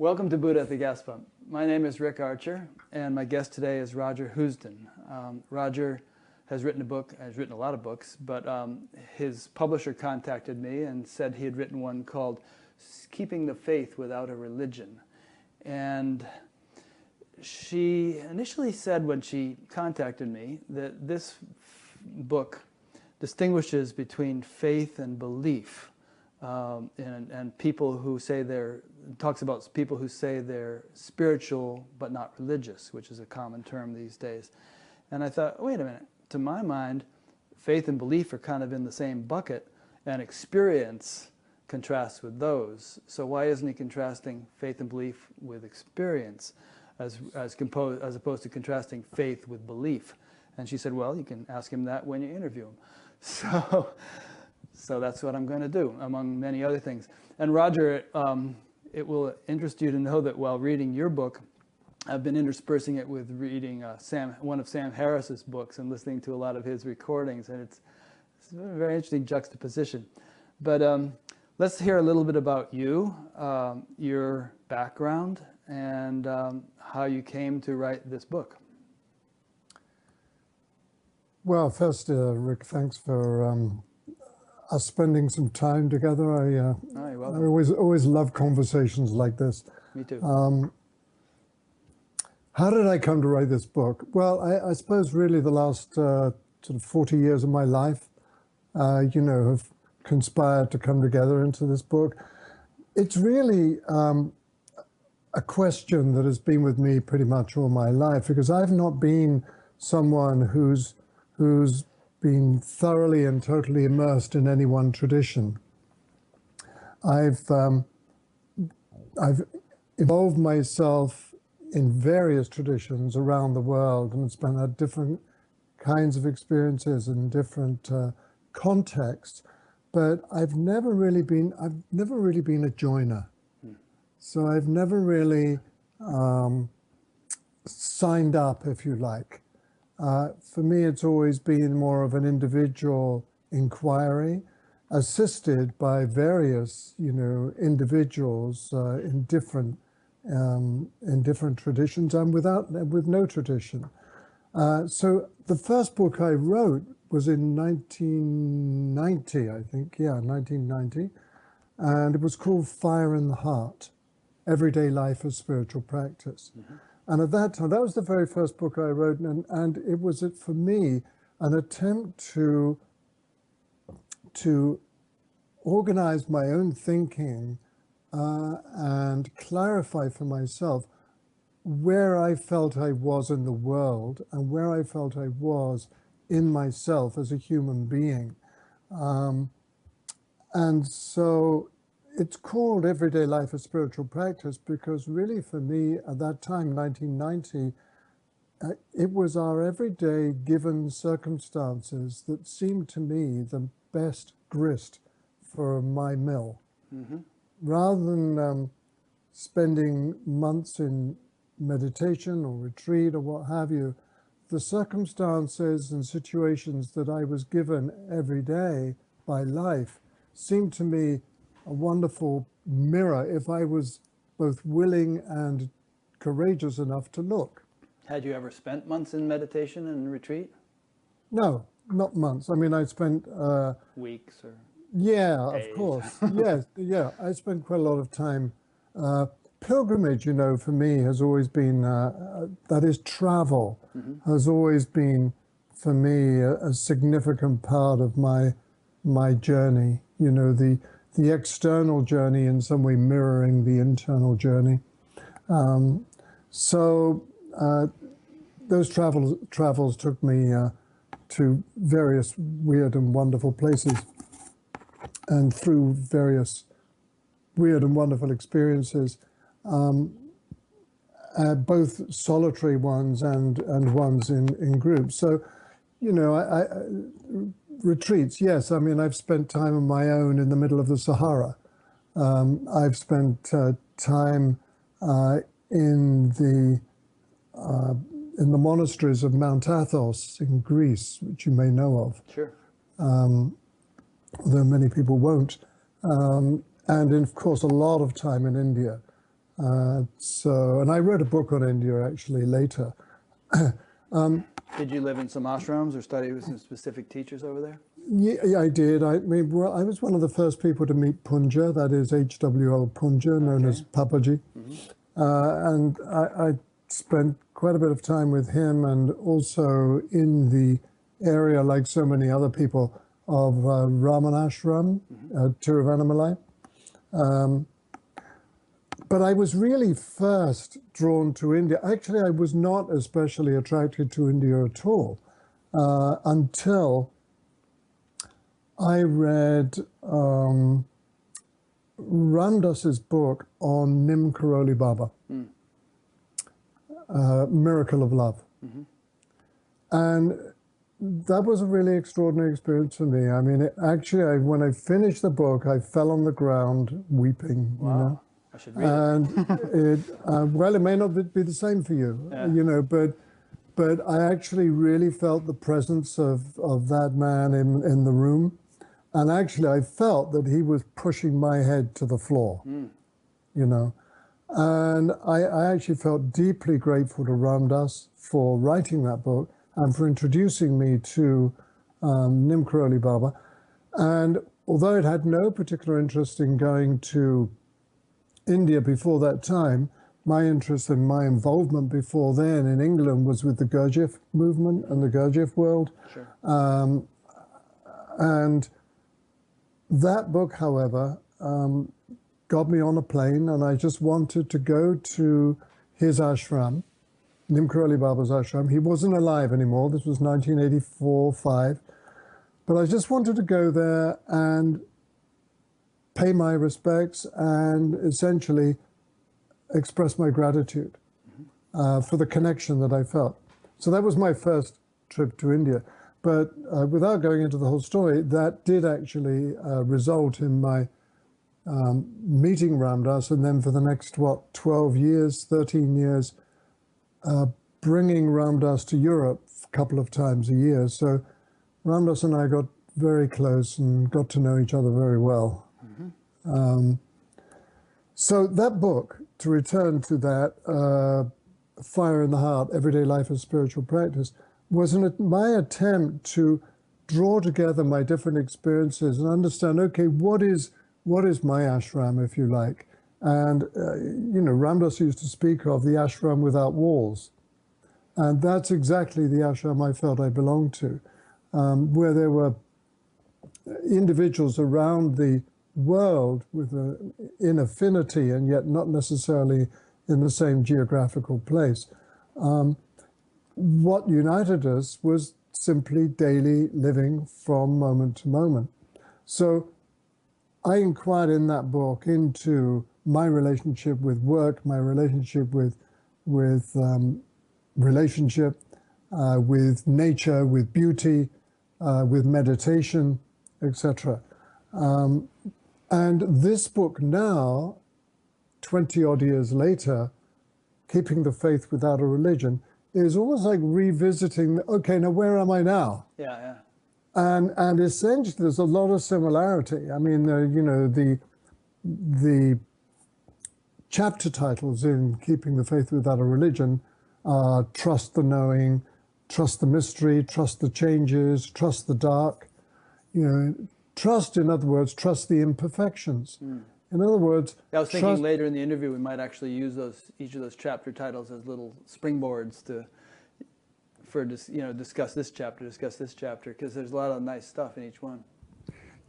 Welcome to Buddha at the Gas Pump. My name is Rick Archer, and my guest today is Roger Housden. Roger has written a book, has written a lot of books, but his publisher contacted me and said he had written one called Keeping the Faith Without a Religion. And she initially said when she contacted me that this book distinguishes between faith and belief. And people who say talks about people who say they're spiritual but not religious, which is a common term these days. And I thought, wait a minute, to my mind, faith and belief are kind of in the same bucket, and experience contrasts with those. So why isn't he contrasting faith and belief with experience as opposed to contrasting faith with belief? And she said, well, you can ask him that when you interview him. So that's what I'm going to do, among many other things. And Roger, it will interest you to know that while reading your book, I've been interspersing it with reading one of Sam Harris's books and listening to a lot of his recordings, and it's a very interesting juxtaposition. But let's hear a little bit about you, your background, and how you came to write this book. Well, first, Rick, thanks for us spending some time together. I always love conversations like this. Me too. How did I come to write this book? Well, I suppose really the last sort of 40 years of my life, have conspired to come together into this book. It's really a question that has been with me pretty much all my life, because I've not been someone who's been thoroughly and totally immersed in any one tradition. I've involved myself in various traditions around the world and had different kinds of experiences in different contexts, but I've never really been a joiner. So I've never really signed up, if you like. For me, it's always been more of an individual inquiry, assisted by various, individuals in different traditions and with no tradition. So the first book I wrote was in 1990, I think, 1990, and it was called Fire in the Heart: Everyday Life as Spiritual Practice. Mm-hmm. And at that time, that was the very first book I wrote, and it was, for me, an attempt to organize my own thinking and clarify for myself where I felt I was in the world and where I felt I was in myself as a human being. And so it's called Everyday Life as Spiritual Practice because really for me at that time, 1990, it was our everyday given circumstances that seemed to me the best grist for my mill. Mm-hmm. Rather than spending months in meditation or retreat or what have you, the circumstances and situations that I was given every day by life seemed to me a wonderful mirror if I was both willing and courageous enough to look. Had you ever spent months in meditation and retreat? No, not months. I mean, I spent... weeks or... Yeah, days. Of course. Yes, yeah. I spent quite a lot of time. Pilgrimage, for me has always been, that is travel, mm-hmm. has always been, for me, a significant part of my journey. The external journey in some way mirroring the internal journey. So those travels took me to various weird and wonderful places, and through various weird and wonderful experiences, both solitary ones and ones in groups. So, retreats, yes. I mean, I've spent time on my own in the middle of the Sahara. I've spent time in the monasteries of Mount Athos in Greece, which you may know of. Sure. Though many people won't. And of course, a lot of time in India. And I wrote a book on India actually later. Did you live in some ashrams or study with some specific teachers over there? Yeah, I did. I mean, well, I was one of the first people to meet Punja, that is H.W.L. Punja, known as Papaji. And I spent quite a bit of time with him, and also in the area, like so many other people, of Raman Ashram, Tiruvannamalai. But I was really first drawn to India. Actually, I was not especially attracted to India at all until I read Ramdas's book on Nim Karoli Baba, Miracle of Love. And that was a really extraordinary experience for me. I mean, when I finished the book, I fell on the ground weeping, Wow. you know. I should read it. And well, it may not be the same for you, you know, but I actually really felt the presence of that man in the room. And actually, I felt that he was pushing my head to the floor, you know. And I actually felt deeply grateful to Ramdas for writing that book and for introducing me to Nim Karoli Baba. And although it had no particular interest in going to India before that time, my interest and my involvement before then in England was with the Gurdjieff movement and the Gurdjieff world. Sure. And that book, however, got me on a plane, and I just wanted to go to his ashram, Nim Karoli Baba's ashram. He wasn't alive anymore. This was 1984-5. But I just wanted to go there and pay my respects and essentially express my gratitude for the connection that I felt. So that was my first trip to India. But without going into the whole story, that did actually result in my meeting Ramdas, and then for the next, 12 years, 13 years, bringing Ramdas to Europe a couple of times a year. So Ramdas and I got very close and got to know each other very well. So that book, to return to that, Fire in the Heart, Everyday Life as Spiritual Practice, was my attempt to draw together my different experiences and understand, okay, what is my ashram, if you like? And, you know, Ramdas used to speak of the ashram without walls. And that's exactly the ashram I felt I belonged to, where there were individuals around the world in affinity and yet not necessarily in the same geographical place. What united us was simply daily living from moment to moment. So I inquired in that book into my relationship with work, my relationship with relationship, with nature, with beauty, with meditation, etc. And this book now, 20-odd years later, Keeping the Faith Without a Religion, is almost like revisiting, okay, now where am I now? Yeah. And essentially, there's a lot of similarity. I mean, you know, the chapter titles in Keeping the Faith Without a Religion are Trust the Knowing, Trust the Mystery, Trust the Changes, Trust the Dark. You know, trust, in other words, trust the imperfections. In other words, I was thinking later in the interview we might actually use each of those chapter titles as little springboards discuss this chapter, because there's a lot of nice stuff in each one.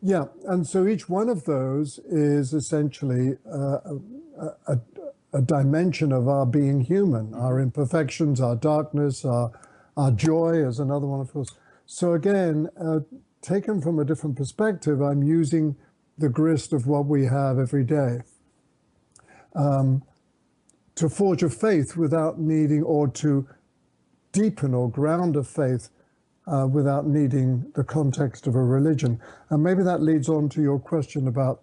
Yeah, and so each one of those is essentially a dimension of our being human, our imperfections, our darkness, our joy is another one, of course. So again, taken from a different perspective, I'm using the grist of what we have every day to forge a faith without needing, or to deepen or ground a faith without needing the context of a religion. And maybe that leads on to your question about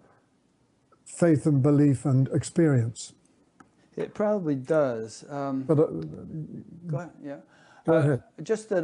faith and belief and experience. It probably does. But Go ahead, yeah. Go ahead. Just that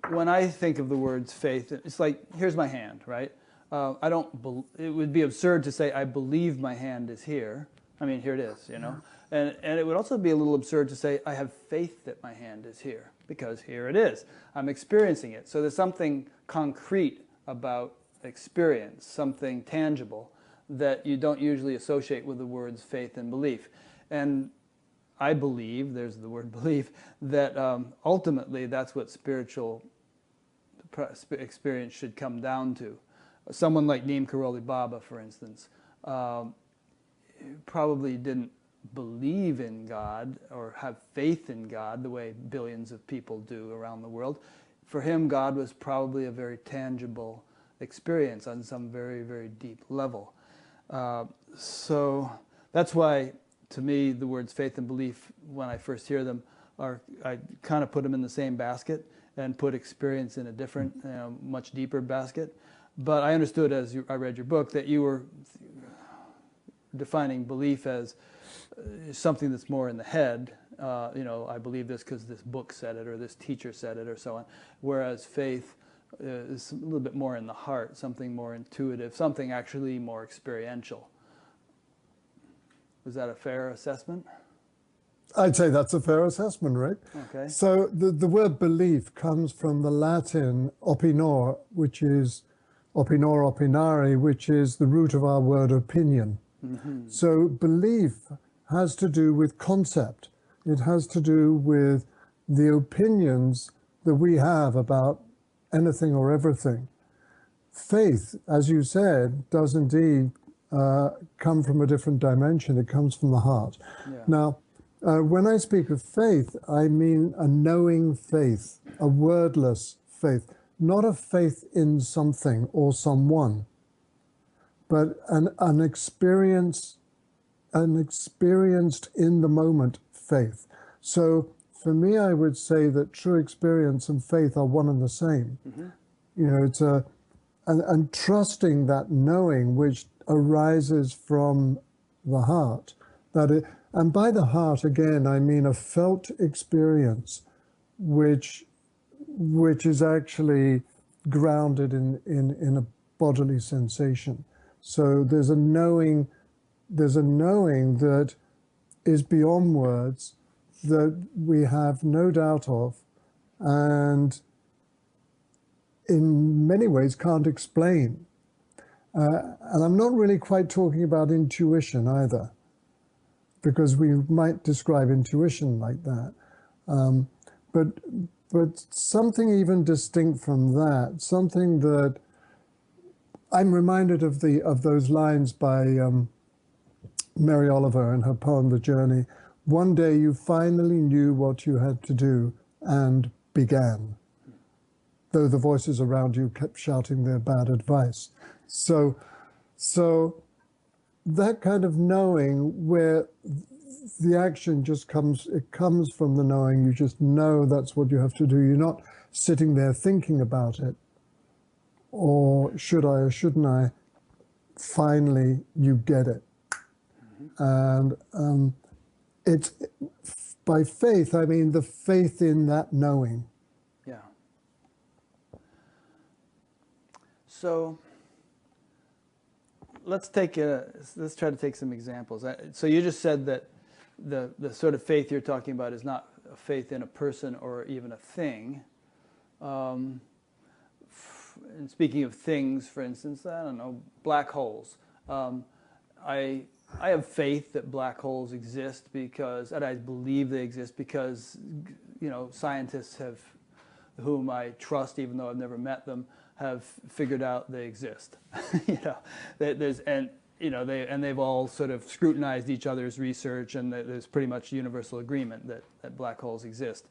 when I think of the words faith, it's like, here's my hand, right? It would be absurd to say I believe my hand is here. I mean, here it is, you know. And it would also be a little absurd to say, I have faith that my hand is here, because here it is. I'm experiencing it. So there's something concrete about experience, something tangible, that you don't usually associate with the words faith and belief. And I believe, there's the word belief, that ultimately that's what spiritual experience should come down to. Someone like Neem Karoli Baba, for instance, probably didn't believe in God or have faith in God the way billions of people do around the world. For him, God was probably a very tangible experience on some very, very deep level. So that's why, to me, the words faith and belief, when I first hear them, I kind of put them in the same basket and put experience in a different, much deeper basket. But I understood as I read your book that you were defining belief as something that's more in the head. I believe this because this book said it or this teacher said it or so on. Whereas faith is a little bit more in the heart, something more intuitive, something actually more experiential. Was that a fair assessment? I'd say that's a fair assessment, Rick. Okay. So the word belief comes from the Latin opinor, which is opinor opinare, which is the root of our word opinion. Mm-hmm. So belief has to do with concept. It has to do with the opinions that we have about anything or everything. Faith, as you said, does indeed come from a different dimension. It comes from the heart. Yeah. Now, when I speak of faith, I mean a knowing faith, a wordless faith, not a faith in something or someone, but an experienced in the moment faith. So for me, I would say that true experience and faith are one and the same. Mm-hmm. It's and trusting that knowing which arises from the heart. And by the heart, again, I mean a felt experience which is actually grounded in a bodily sensation. So there's a knowing that is beyond words, that we have no doubt of, and in many ways can't explain. And I'm not really quite talking about intuition either, because we might describe intuition like that. But something even distinct from that, something that I'm reminded of those lines by Mary Oliver in her poem, The Journey. One day you finally knew what you had to do and began, though the voices around you kept shouting their bad advice. So that kind of knowing where the action just comes, it comes from the knowing. You just know that's what you have to do. You're not sitting there thinking about it, or should I or shouldn't I. Finally, you get it. Mm-hmm. And it's by faith, I mean the faith in that knowing. Yeah. So let's try to take some examples. So you just said that the sort of faith you're talking about is not a faith in a person or even a thing. And speaking of things, for instance, I don't know, black holes. I have faith that black holes exist and I believe they exist because, scientists whom I trust, even though I've never met them, have figured out they exist. They've all sort of scrutinized each other's research, and there's pretty much universal agreement that black holes exist.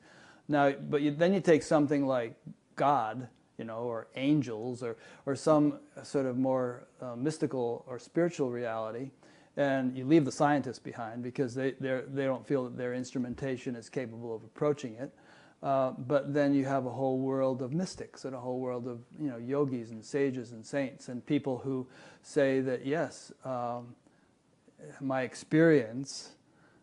Now, then you take something like God, or angels, or some sort of more mystical or spiritual reality, and you leave the scientists behind because they don't feel that their instrumentation is capable of approaching it. But then you have a whole world of mystics and a whole world of yogis and sages and saints and people who say that yes, my experience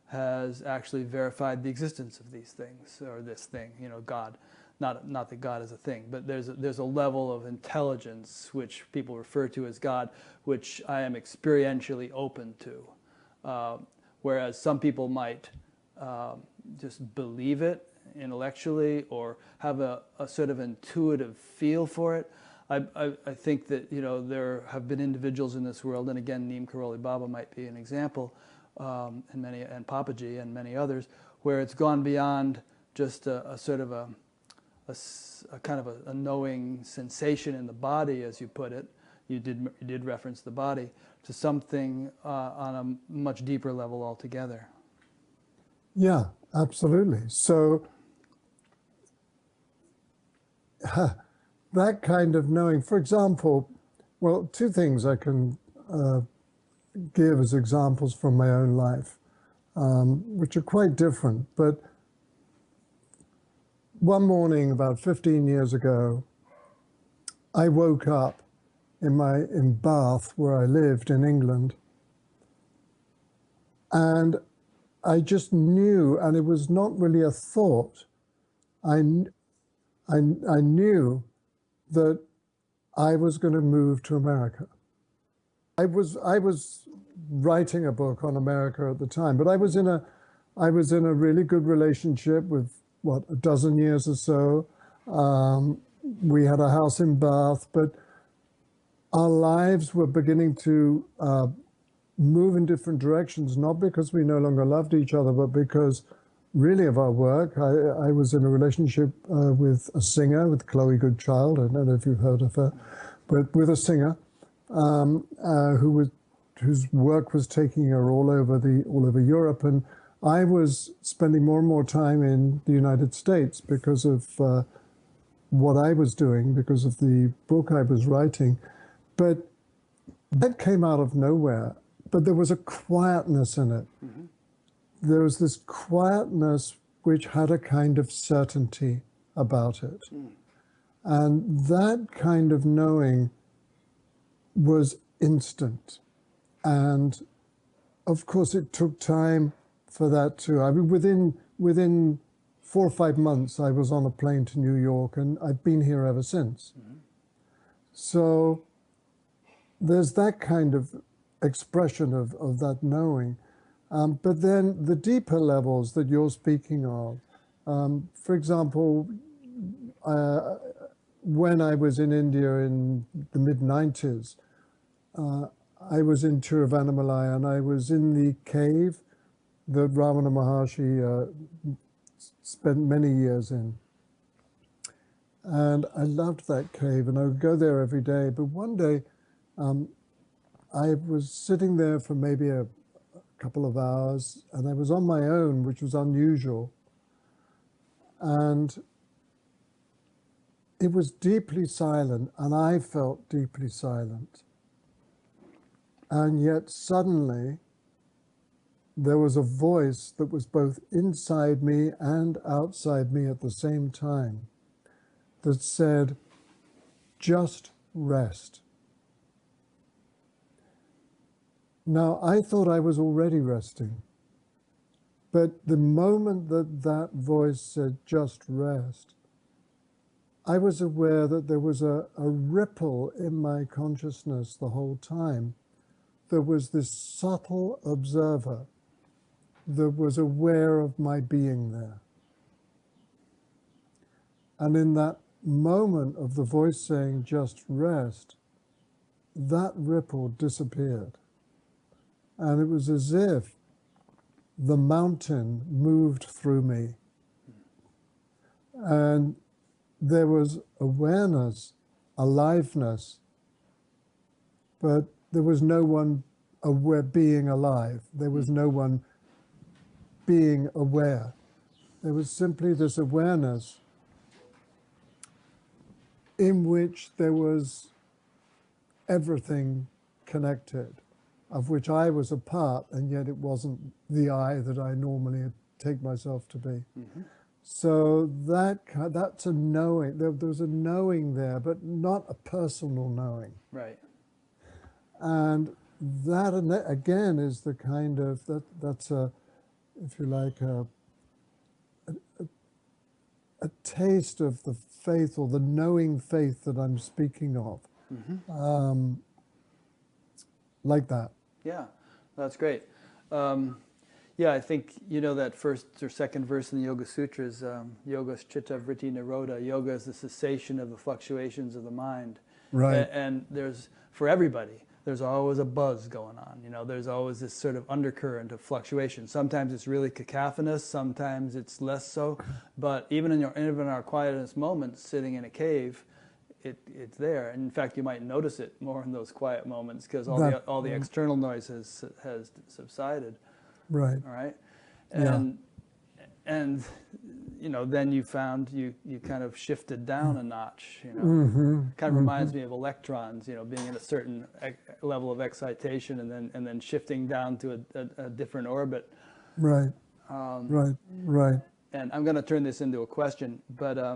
has actually verified the existence of these things or this thing, God. Not that God is a thing, but there's a level of intelligence which people refer to as God, which I am experientially open to. Whereas some people might just believe it intellectually or have a sort of intuitive feel for it. I think that, you know, there have been individuals in this world, and again, Neem Karoli Baba might be an example, and Papaji and many others, where it's gone beyond just a sort of a kind of a knowing sensation in the body, as you put it. You did reference the body, to something on a much deeper level altogether. Yeah, absolutely. So that kind of knowing, for example, well, two things I can give as examples from my own life, which are quite different. But one morning about 15 years ago, I woke up in Bath, where I lived in England, and I just knew, and it was not really a thought, I knew that I was going to move to America. I was writing a book on America at the time, but I was in a really good relationship with, what, a dozen years or so. We had a house in Bath, but our lives were beginning to move in different directions, not because we no longer loved each other, but because really of our work. I was in a relationship with a singer, with Chloe Goodchild. I don't know if you've heard of her, but with a singer whose work was taking her all over Europe, and I was spending more and more time in the United States because of what I was doing, because of the book I was writing. But that came out of nowhere. But there was a quietness in it. Mm-hmm. There was this quietness which had a kind of certainty about it. Mm. And that kind of knowing was instant. And of course, it took time for that to, I mean, within 4 or 5 months, I was on a plane to New York, and I've been here ever since. Mm-hmm. So there's that kind of expression of that knowing. But then the deeper levels that you're speaking of, for example, when I was in India in the mid-90s, I was in Tiruvannamalai, and I was in the cave that Ramana Maharshi spent many years in. And I loved that cave, and I would go there every day. But one day, I was sitting there for maybe a couple of hours, and I was on my own, which was unusual. And it was deeply silent, and I felt deeply silent. And yet suddenly, there was a voice that was both inside me and outside me at the same time that said, "Just rest." Now, I thought I was already resting, but the moment that that voice said, "Just rest," I was aware that there was a ripple in my consciousness the whole time. There was this subtle observer that was aware of my being there. And in that moment of the voice saying, "Just rest," that ripple disappeared. And it was as if the mountain moved through me. And there was awareness, aliveness, but there was no one aware being alive. There was no one being aware. There was simply this awareness in which there was everything connected, of which I was a part, and yet it wasn't the I that I normally take myself to be. Mm-hmm. So that's a knowing. There's a knowing there, but not a personal knowing. Right. And that again is the kind of that's a, if you like, a taste of the faith, or the knowing faith that I'm speaking of. Mm-hmm. Like that. Yeah, that's great. Yeah, I think you know that first or second verse in the Yoga Sutras, Yoga Chitta Vritti Nirodha. Yoga is the cessation of the fluctuations of the mind. Right. And there's, for everybody, there's always a buzz going on. You know, there's always this sort of undercurrent of fluctuation. Sometimes it's really cacophonous, sometimes it's less so. But even in our quietest moments, sitting in a cave, it's there. And in fact, you might notice it more in those quiet moments because all the external noise has subsided. Right. All right. Yeah. And you know, then you found you kind of shifted down a notch. You know, kind of reminds me of electrons. You know, being in a certain level of excitation and then shifting down to a different orbit. Right. Right. And I'm going to turn this into a question, but I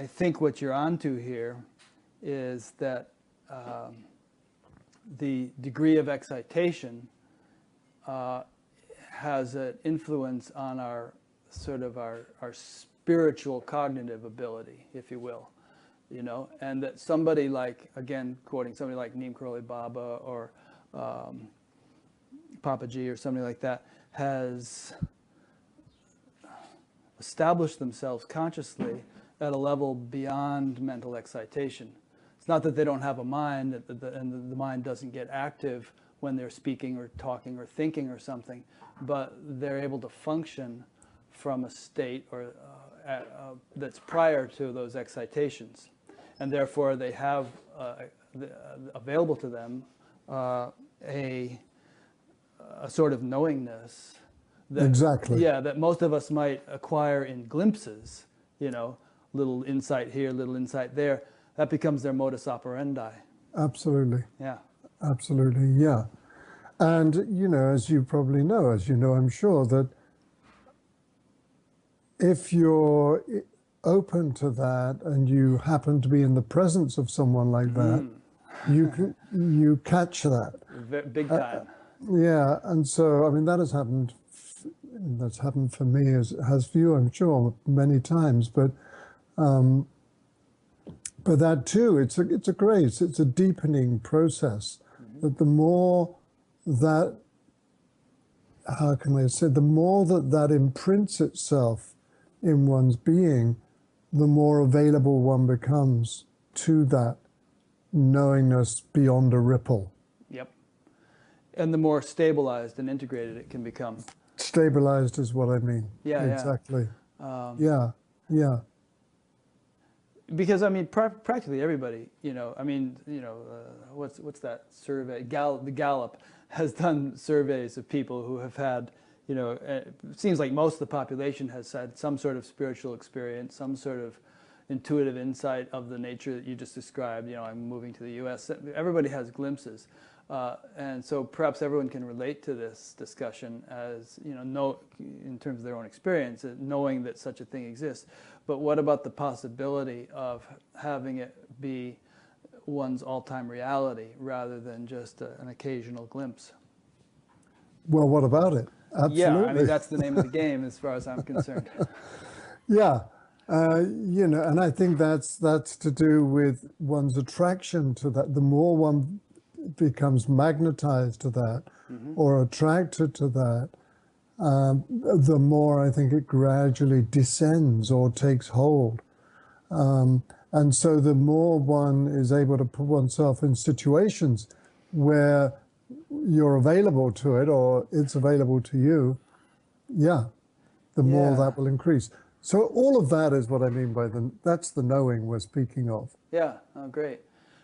think what you're onto here is that the degree of excitation has an influence on our spiritual cognitive ability, if you will, you know, and that somebody like, again, quoting somebody like Neem Karoli Baba or Papaji or somebody like that, has established themselves consciously at a level beyond mental excitation. It's not that they don't have a mind and the mind doesn't get active when they're speaking or talking or thinking or something, but they're able to function from a state that's prior to those excitations. And therefore they have available to them a sort of knowingness that, exactly. Yeah, that most of us might acquire in glimpses, you know, little insight here, little insight there. That becomes their modus operandi. Absolutely. Yeah. Absolutely, yeah. And, you know, as you know, I'm sure, that if you're open to that and you happen to be in the presence of someone like that, you catch that. Big time. Yeah, and so, I mean, that has happened. That's happened for me, as has for you, I'm sure, many times. But that too, it's a grace. It's a deepening process. That the more that, how can I say, the more that imprints itself in one's being, the more available one becomes to that knowingness beyond a ripple. Yep. And the more stabilized and integrated it can become. Stabilized is what I mean. Yeah, exactly. Yeah. Yeah. Because I mean, practically everybody, you know, I mean, you know, what's that survey? The Gallup has done surveys of people who have had, you know, it seems like most of the population has had some sort of spiritual experience, some sort of intuitive insight of the nature that you just described. You know, I'm moving to the U.S. Everybody has glimpses. And so perhaps everyone can relate to this discussion as, you know, in terms of their own experience, knowing that such a thing exists. But what about the possibility of having it be one's all-time reality rather than just an occasional glimpse? Well, what about it? Absolutely. Yeah, I mean, that's the name of the game as far as I'm concerned. Yeah. You know, and I think that's to do with one's attraction to that. The more one becomes magnetized to that or attracted to that, the more I think it gradually descends or takes hold. And so the more one is able to put oneself in situations where you're available to it or it's available to you, the more that will increase. So all of that is what I mean by that's the knowing we're speaking of. Yeah, oh, great.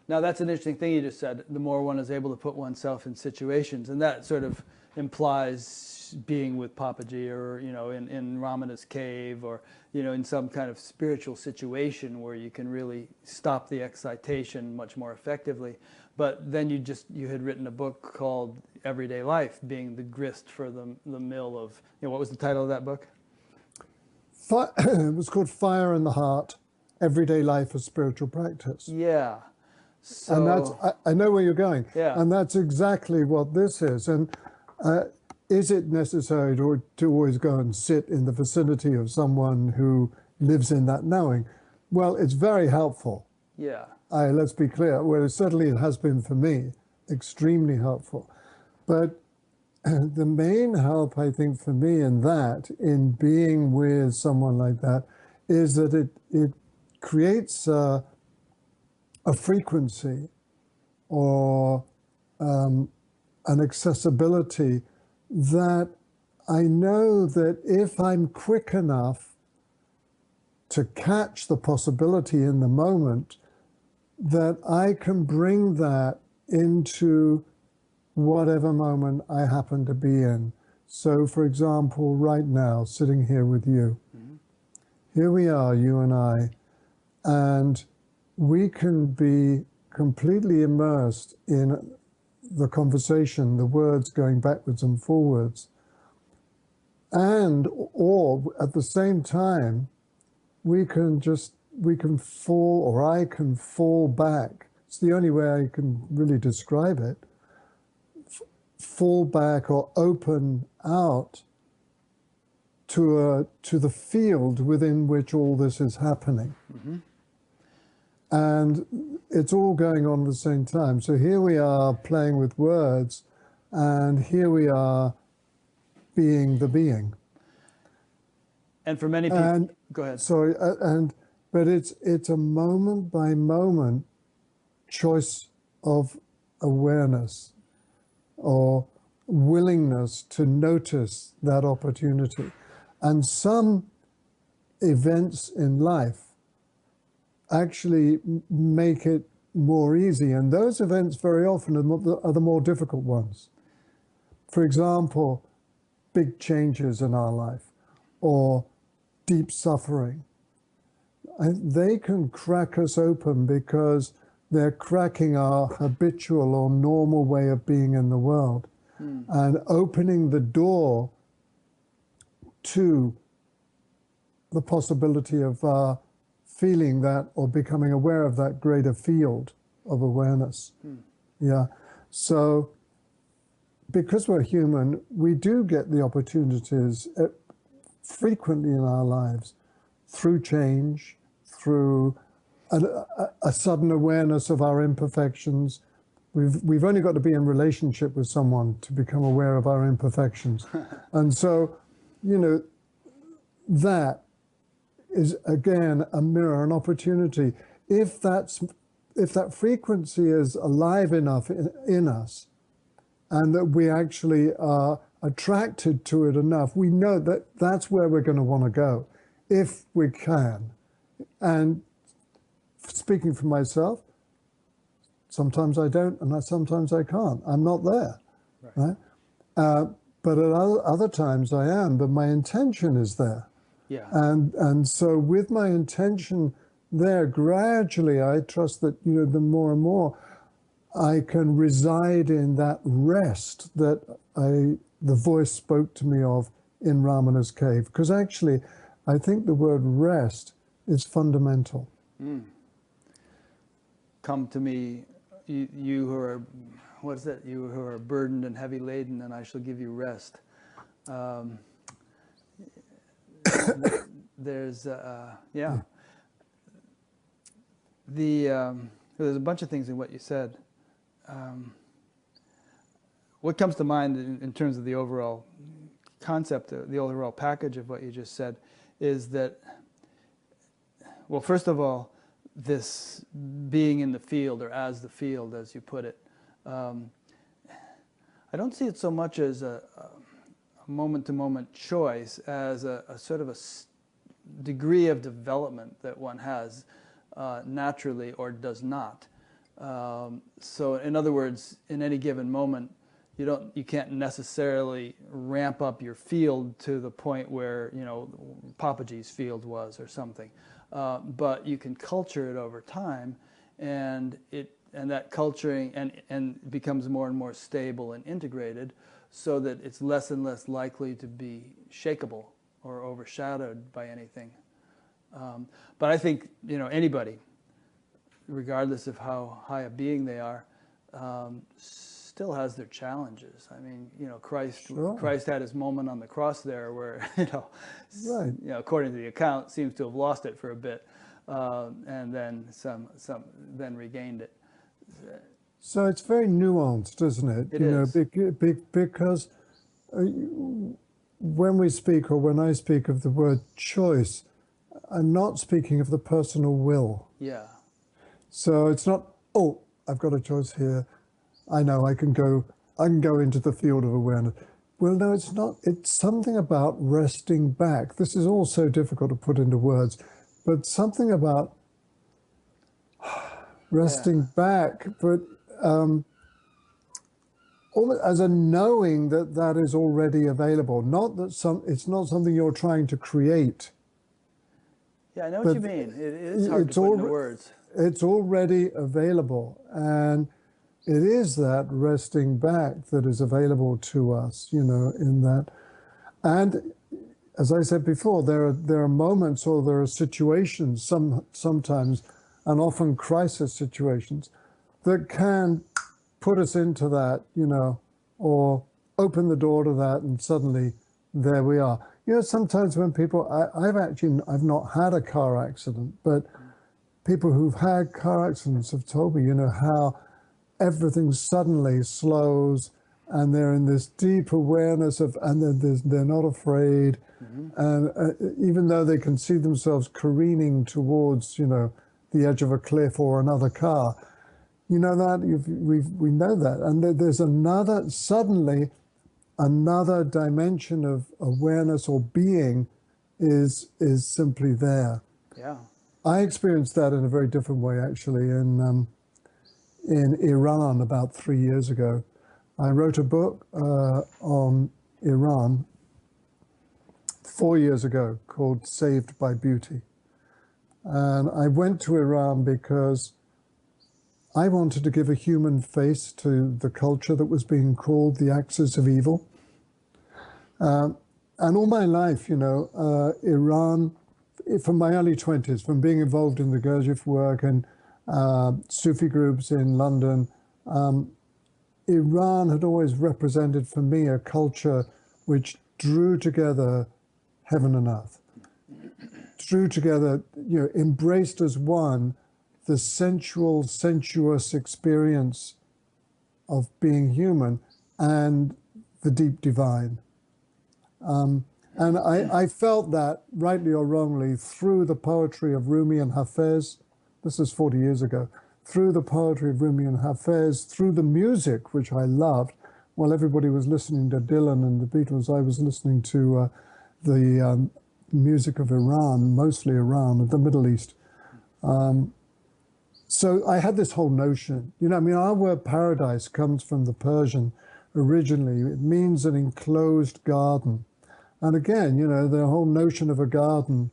Now that's an interesting thing you just said, the more one is able to put oneself in situations, and that sort of implies being with Papaji or, you know, in Ramana's cave or, you know, in some kind of spiritual situation where you can really stop the excitation much more effectively. But then you had written a book called Everyday Life, being the grist for the mill of, you know, what was the title of that book? It was called Fire in the Heart, Everyday Life as Spiritual Practice. Yeah. So, and that's, I know where you're going. Yeah. And that's exactly what this is. And is it necessary to always go and sit in the vicinity of someone who lives in that knowing? Well, it's very helpful. Yeah. Let's be clear. Well, certainly it has been for me, extremely helpful. But the main help, I think, for me in that, in being with someone like that, is that it creates a frequency or an accessibility that I know that if I'm quick enough to catch the possibility in the moment, that I can bring that into whatever moment I happen to be in. So, for example, right now, sitting here with you, here we are, you and I, and we can be completely immersed in the conversation, the words going backwards and forwards, and or at the same time, we can fall, or I can fall back. It's the only way I can really describe it. Fall back or open out to the field within which all this is happening. And it's all going on at the same time. So here we are playing with words, and here we are being the being. And for many people, go ahead. Sorry, but it's a moment by moment choice of awareness or willingness to notice that opportunity. And some events in life actually make it more easy. And those events very often are the more difficult ones. For example, big changes in our life or deep suffering. They can crack us open because they're cracking our habitual or normal way of being in the world and opening the door to the possibility of feeling that or becoming aware of that greater field of awareness. Yeah. So because we're human, we do get the opportunities frequently in our lives through change, through a sudden awareness of our imperfections. We've only got to be in relationship with someone to become aware of our imperfections. And so, you know, that is, again, a mirror, an opportunity. If that frequency is alive enough in us, and that we actually are attracted to it enough, we know that that's where we're going to want to go, if we can. And speaking for myself, sometimes I don't, and sometimes I can't. I'm not there, right? But at other times I am, but my intention is there. Yeah. And so with my intention there, gradually, I trust that, you know, the more and more I can reside in that rest that the voice spoke to me of in Ramana's cave. Because actually, I think the word rest is fundamental. Come to me, you who are, what is it? You who are burdened and heavy laden, and I shall give you rest. There's, yeah. There's a bunch of things in what you said. What comes to mind in terms of the overall concept, the overall package of what you just said, is that, well, first of all, this being in the field, or as the field, as you put it, I don't see it so much as a moment-to-moment choice as a sort of a degree of development that one has naturally or does not. So in other words, in any given moment, you can't necessarily ramp up your field to the point where, you know, Papaji's field was or something. But you can culture it over time, and that culturing and becomes more and more stable and integrated, so that it's less and less likely to be shakeable or overshadowed by anything. But I think, you know, anybody, regardless of how high a being they are, still has their challenges. I mean, you know, Christ had his moment on the cross there where, you know, according to the account, seems to have lost it for a bit, and then then regained it. So it's very nuanced, isn't it? It is. Because when we speak, or when I speak of the word choice, I'm not speaking of the personal will. Yeah. So it's not, oh, I've got a choice here. I know I can go into the field of awareness. Well, no, it's not. It's something about resting back. This is all so difficult to put into words, but something about resting back, but almost as a knowing that that is already available. Not that it's not something you're trying to create. Yeah, I know what you mean. It is hard to put into words. It's already available, and it is that resting back that is available to us, in that. And as I said before, there are moments, or there are situations, sometimes, and often crisis situations, that can put us into that, or open the door to that, and suddenly there we are. Sometimes when people, I've not had a car accident, but people who've had car accidents have told me, how everything suddenly slows, and they're in this deep awareness of, and they're not afraid, and even though they can see themselves careening towards, the edge of a cliff or another car, we know that, and there's suddenly another dimension of awareness or being is simply there. Yeah. I experienced that in a very different way, actually, in Iran about 3 years ago. I wrote a book on Iran 4 years ago called Saved by Beauty. And I went to Iran because I wanted to give a human face to the culture that was being called the axis of evil. And all my life, Iran, from my early 20s, from being involved in the Gurdjieff work and Sufi groups in London, Iran had always represented for me a culture which drew together heaven and earth, drew together, embraced as one the sensual, sensuous experience of being human and the deep divine. And I felt that, rightly or wrongly, through the poetry of Rumi and Hafez. This is 40 years ago. Through the poetry of Rumi and Hafez, through the music, which I loved. While everybody was listening to Dylan and the Beatles, I was listening to the music of Iran, mostly Iran, of the Middle East. So I had this whole notion. Our word paradise comes from the Persian originally. It means an enclosed garden. And again, the whole notion of a garden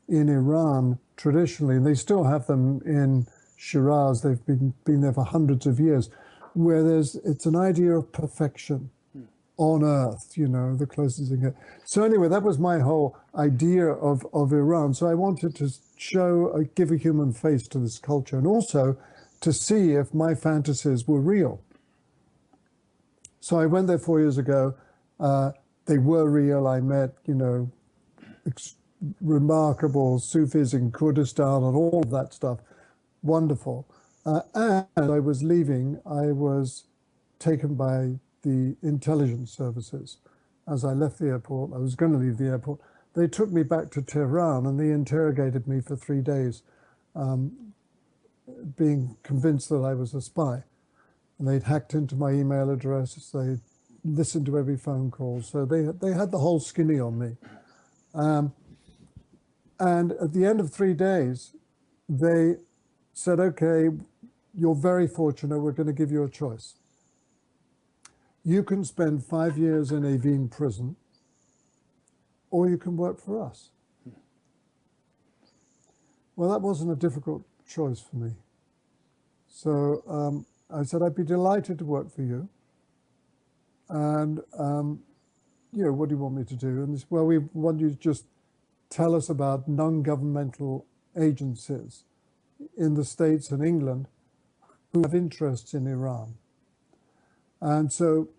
in Iran, traditionally, and they still have them in Shiraz, they've been there for hundreds of years, where it's an idea of perfection on earth, the closest thing. So anyway, that was my whole idea of Iran. So I wanted to give a human face to this culture, and also to see if my fantasies were real. So I went there 4 years ago. They were real. I met, remarkable Sufis in Kurdistan and all of that stuff. Wonderful. And I was leaving. I was taken by the intelligence services. As I left the airport, I was going to leave the airport. They took me back to Tehran and they interrogated me for 3 days, being convinced that I was a spy. And they'd hacked into my email address. They listened to every phone call. So they had the whole skinny on me. And at the end of 3 days, they said, okay, you're very fortunate. We're going to give you a choice. You can spend 5 years in a Vien prison, or you can work for us. Well, that wasn't a difficult choice for me. So I said, I'd be delighted to work for you. And, what do you want me to do? And well, we want you to just tell us about non-governmental agencies in the States and England who have interests in Iran. And so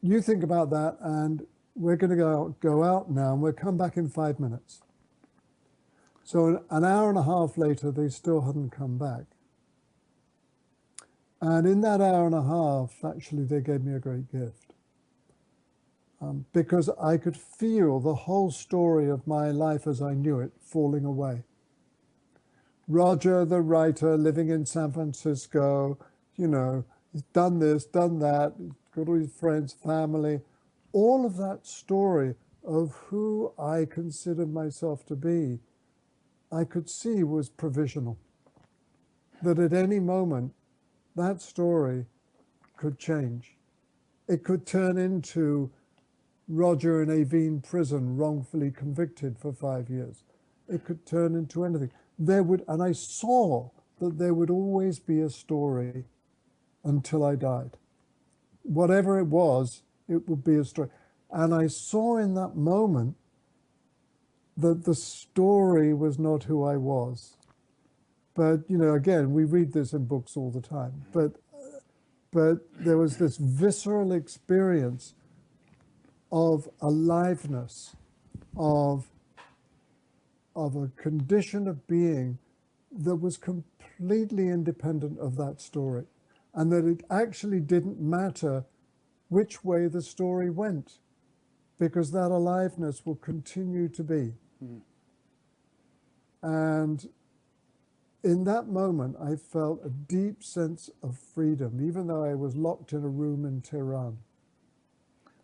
you think about that, and we're going to go out now, and we'll come back in 5 minutes. So an hour and a half later, they still hadn't come back. And in that hour and a half, actually, they gave me a great gift. Because I could feel the whole story of my life as I knew it falling away. Roger, the writer, living in San Francisco, you know, he's done this, done that, he's got all his friends, family, all of that story of who I considered myself to be, I could see was provisional. That at any moment, that story could change. It could turn into Roger in a Vien prison, wrongfully convicted for 5 years. It could turn into anything. And I saw that there would always be a story until I died. Whatever it was, it would be a story. And I saw in that moment that the story was not who I was. But, you know, again, we read this in books all the time. But there was this visceral experience of aliveness, of a condition of being that was completely independent of that story, and that it actually didn't matter which way the story went, because that aliveness will continue to be. And in that moment, I felt a deep sense of freedom, even though I was locked in a room in Tehran.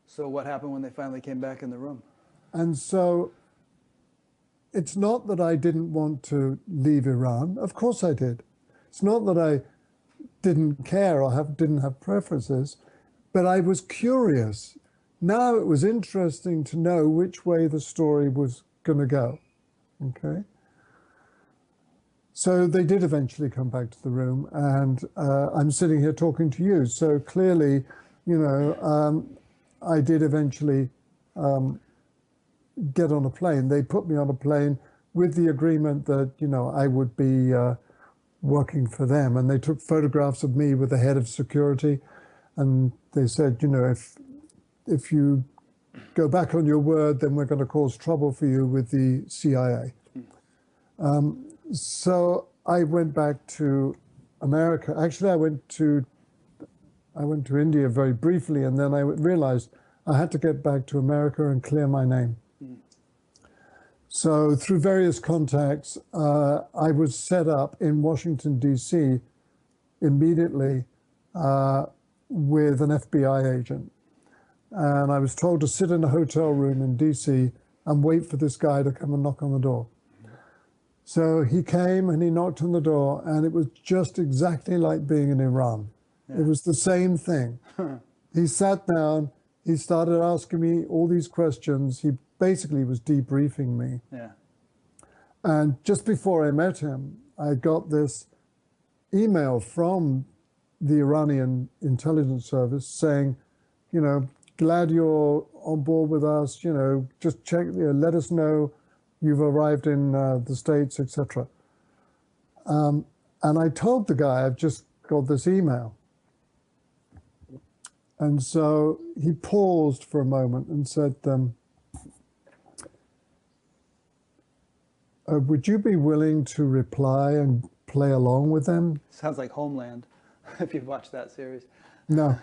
So what happened when they finally came back in the room? And so it's not that I didn't want to leave Iran. Of course I did. It's not that I didn't care or didn't have preferences, but I was curious. Now it was interesting to know which way the story was going to go. Okay. So they did eventually come back to the room, and I'm sitting here talking to you. So clearly, you know, I did eventually get on a plane. They put me on a plane with the agreement that, you know, I would be working for them. And they took photographs of me with the head of security. And they said, you know, if you go back on your word, then we're going to cause trouble for you with the CIA. So I went back to America. Actually, I went to India very briefly, and then I realized I had to get back to America and clear my name. So through various contacts, I was set up in Washington, D.C. immediately with an FBI agent. And I was told to sit in a hotel room in D.C. and wait for this guy to come and knock on the door. So he came and he knocked on the door, and it was just exactly like being in Iran. Yeah. It was the same thing. He sat down, he started asking me all these questions. He basically was debriefing me. Yeah. And just before I met him, I got this email from the Iranian intelligence service saying, you know, glad you're on board with us, you know, just check, let us know you've arrived in the States, etc. And I told the guy, I've just got this email. And so he paused for a moment and said, would you be willing to reply and play along with them? Sounds like Homeland, if you've watched that series. No.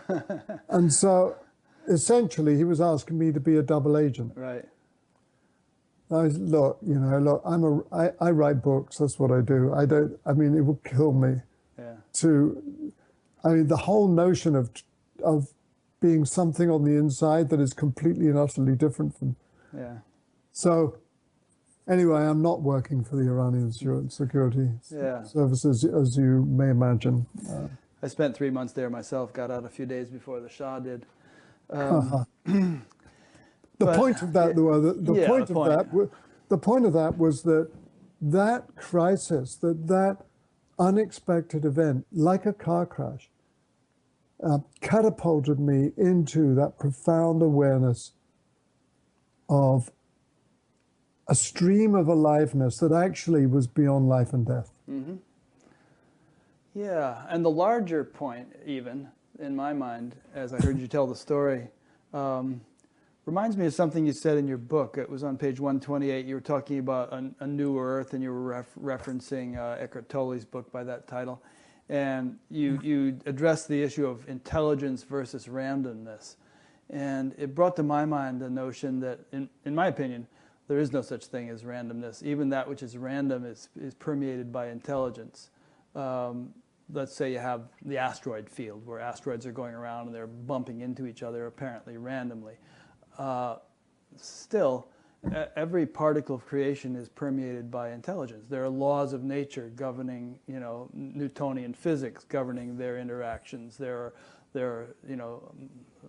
And so essentially he was asking me to be a double agent. Right. Look, I write books, that's what I do. I mean, it would kill me. Yeah. The whole notion of being something on the inside that is completely and utterly different from. Yeah. So anyway, I'm not working for the Iranian security services, as you may imagine. I spent 3 months there myself, got out a few days before the Shah did. The point of that was that crisis, that unexpected event, like a car crash, catapulted me into that profound awareness of a stream of aliveness that actually was beyond life and death. Mm-hmm. Yeah, and the larger point, even, in my mind, as I heard you tell the story, reminds me of something you said in your book. It was on page 128. You were talking about a new earth, and you were referencing Eckhart Tolle's book by that title. and you address the issue of intelligence versus randomness. And it brought to my mind the notion that, in my opinion, there is no such thing as randomness. Even that which is random is permeated by intelligence. Let's say you have the asteroid field, where asteroids are going around and they're bumping into each other apparently randomly. Still, every particle of creation is permeated by intelligence. There are laws of nature governing, Newtonian physics governing their interactions. There are,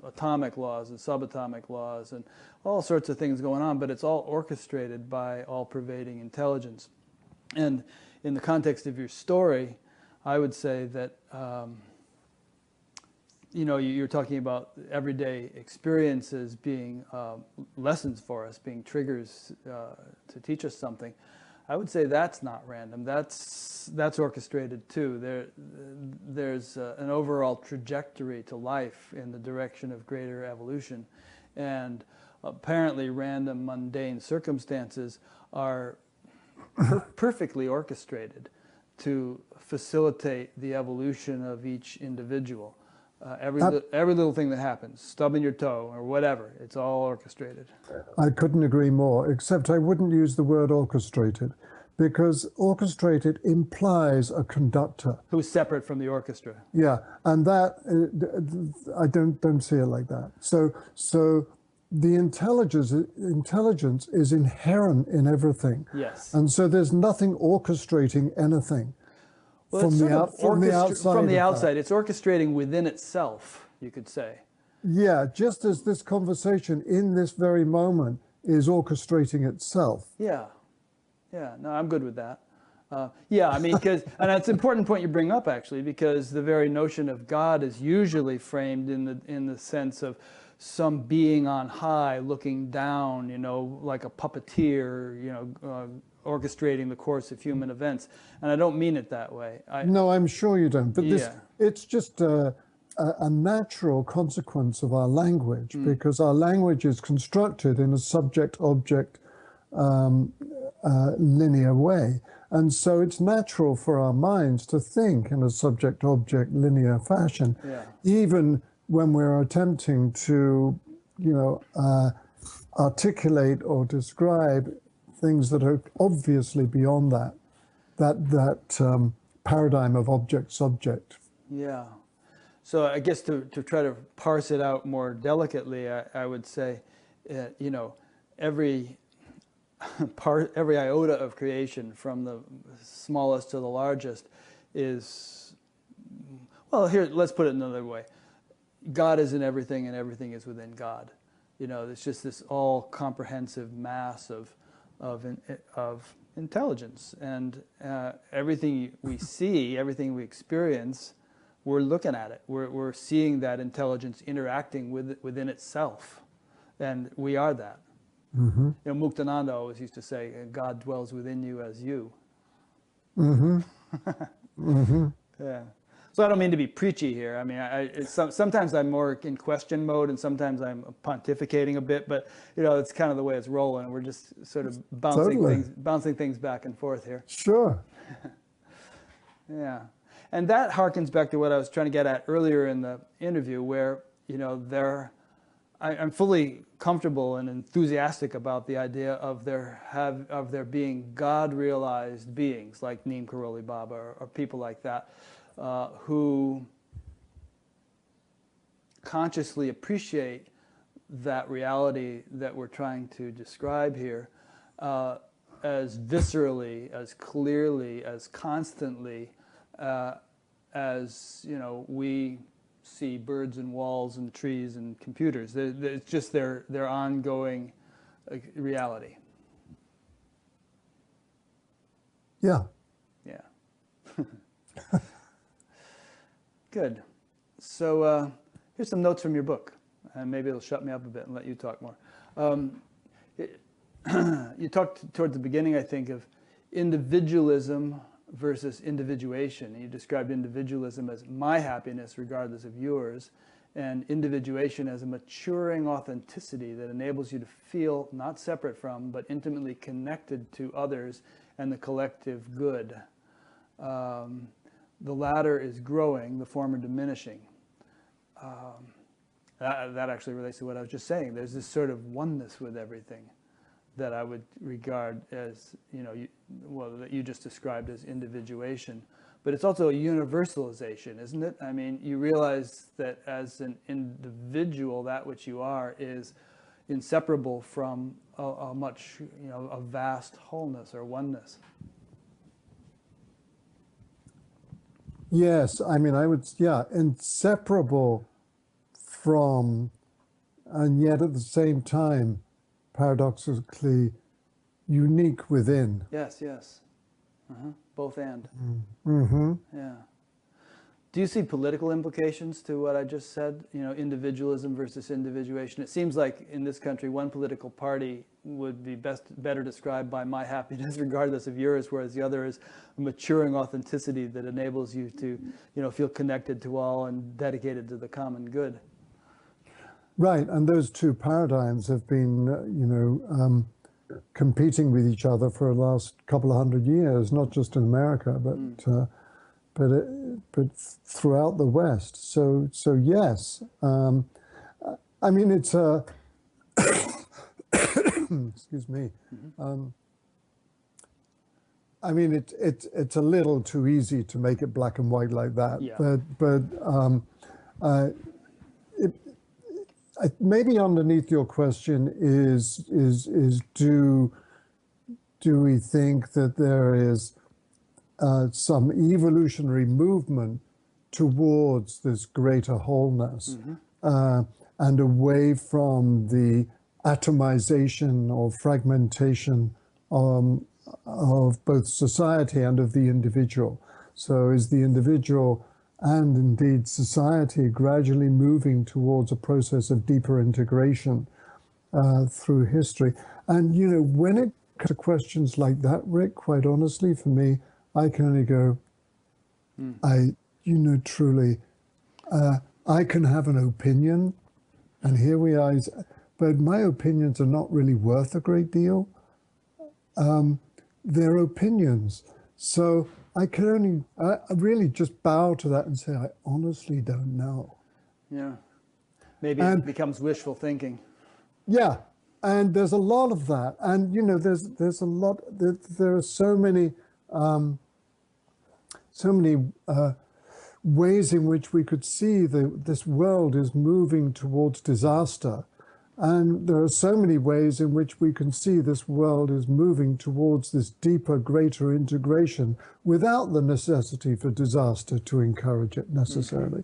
atomic laws and subatomic laws and all sorts of things going on, but it's all orchestrated by all-pervading intelligence. And in the context of your story, I would say that, you're talking about everyday experiences being lessons for us, being triggers to teach us something. I would say that's not random. That's orchestrated too. There's an overall trajectory to life in the direction of greater evolution, and apparently random, mundane circumstances are perfectly orchestrated to facilitate the evolution of each individual. Every little thing that happens, stubbing your toe or whatever, it's all orchestrated. I couldn't agree more, except I wouldn't use the word orchestrated, because orchestrated implies a conductor who's separate from the orchestra. Yeah, and that I don't see it like that. So the intelligence is inherent in everything. Yes. And so there's nothing orchestrating anything. Well, from the outside. From the outside, it's orchestrating within itself, you could say. Yeah, just as this conversation in this very moment is orchestrating itself. Yeah, no, I'm good with that. Yeah, I mean, and it's an important point you bring up, actually, because the very notion of God is usually framed in the sense of some being on high looking down, like a puppeteer, orchestrating the course of human events. And I don't mean it that way. No, I'm sure you don't. But it's just a natural consequence of our language, because our language is constructed in a subject-object linear way. And so it's natural for our minds to think in a subject-object linear fashion, even when we're attempting to, articulate or describe things that are obviously beyond that paradigm of object-subject. Yeah. So I guess to try to parse it out more delicately, I would say, every iota of creation, from the smallest to the largest, is, well, here, let's put it another way. God is in everything and everything is within God. It's just this all-comprehensive mass of intelligence, and everything we see, everything we experience, we're looking at it. We're seeing that intelligence interacting within itself, and we are that. Mm-hmm. Muktananda always used to say, "God dwells within you as you." Mm-hmm. Mm-hmm. Yeah. So I don't mean to be preachy here. I mean, sometimes I'm more in question mode, and sometimes I'm pontificating a bit. But it's kind of the way it's rolling. We're just sort of bouncing things back and forth here. Sure. Yeah, and that harkens back to what I was trying to get at earlier in the interview, where I'm fully comfortable and enthusiastic about the idea of there being God-realized beings like Neem Karoli Baba or people like that. Who consciously appreciate that reality that we're trying to describe here as viscerally, as clearly, as constantly as we see birds and walls and trees and computers. It's just their ongoing reality. Yeah. Yeah. Good. So here's some notes from your book, and maybe it'll shut me up a bit and let you talk more. You talked toward the beginning, I think, of individualism versus individuation. And you described individualism as my happiness regardless of yours, and individuation as a maturing authenticity that enables you to feel not separate from, but intimately connected to others and the collective good. the latter is growing, the former diminishing. That actually relates to what I was just saying. There's this sort of oneness with everything that I would regard as, that you just described as individuation. But it's also a universalization, isn't it? I mean, you realize that as an individual, that which you are is inseparable from a much, a vast wholeness or oneness. Yes, I mean, inseparable from, and yet at the same time, paradoxically, unique within. Yes, yes. Both and. Mm-hmm. Yeah. Do you see political implications to what I just said? Individualism versus individuation. It seems like in this country, one political party would be better described by my happiness, regardless of yours, whereas the other is a maturing authenticity that enables you to, feel connected to all and dedicated to the common good. Right, and those two paradigms have been, competing with each other for the last couple of hundred years, not just in America, but throughout the West. So yes, I mean it's a excuse me. I mean it's a little too easy to make it black and white like that. Yeah. But maybe underneath your question is do we think that there is some evolutionary movement towards this greater wholeness, and away from the atomization or fragmentation of both society and of the individual? So is the individual and indeed society gradually moving towards a process of deeper integration through history? And, when it comes to questions like that, Rick, quite honestly, for me, I can only go, truly, I can have an opinion, and here we are, but my opinions are not really worth a great deal. They're opinions. So I can only really just bow to that and say, I honestly don't know. Yeah. Maybe it becomes wishful thinking. Yeah. And there's a lot of that. And, there's a lot, there are so many ways in which we could see this world is moving towards disaster. And there are so many ways in which we can see this world is moving towards this deeper, greater integration without the necessity for disaster to encourage it necessarily.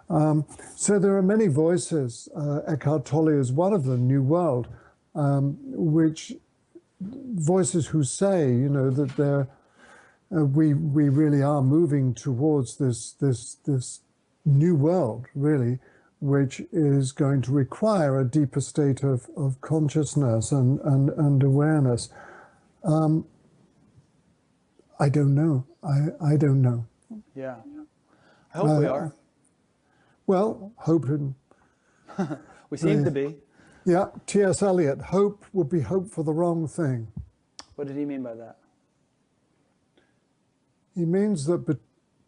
So there are many voices. Eckhart Tolle is one of them, New World, which voices who say, that we really are moving towards this new world, really, which is going to require a deeper state of consciousness and awareness. I don't know. I don't know. Yeah. I hope we are. Well, hoping. We seem to be. Yeah, T.S. Eliot, hope would be hope for the wrong thing. What did he mean by that? He means that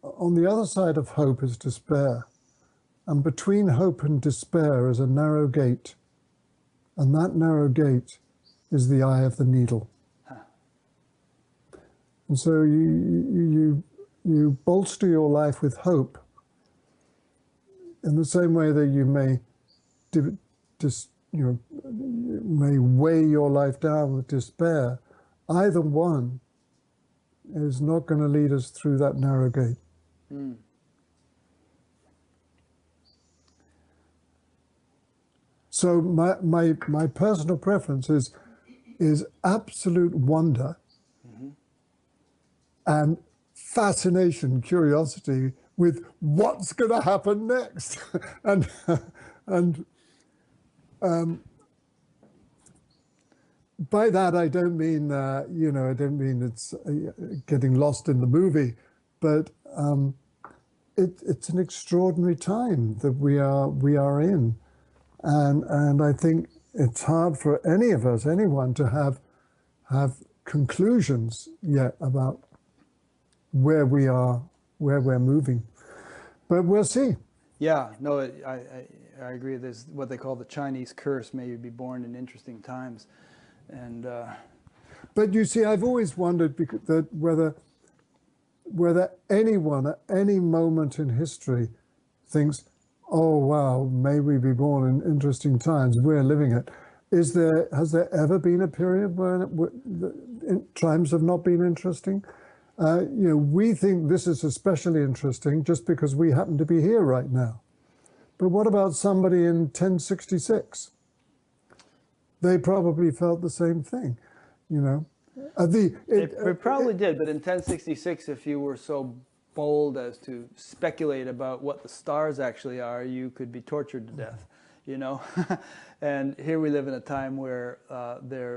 on the other side of hope is despair. And between hope and despair is a narrow gate. And that narrow gate is the eye of the needle. Huh. And so you bolster your life with hope in the same way that you may may weigh your life down with despair. Either one is not going to lead us through that narrow gate. Mm. So my personal preference is absolute wonder and fascination, curiosity with what's going to happen next, and by that I don't mean I don't mean it's getting lost in the movie, but it's an extraordinary time that we are in. And I think it's hard for any of us, anyone, to have conclusions yet about where we are where we're moving. But we'll see. Yeah, no, I agree. There's what they call the Chinese curse, may you be born in interesting times. And But you see, I've always wondered that whether anyone at any moment in history thinks, oh wow, may we be born in interesting times, we're living it. Has there ever been a period where times have not been interesting? We think this is especially interesting just because we happen to be here right now. But what about somebody in 1066? They probably felt the same thing, it probably did, but in 1066, if you were so bold as to speculate about what the stars actually are, you could be tortured to death, And here we live in a time where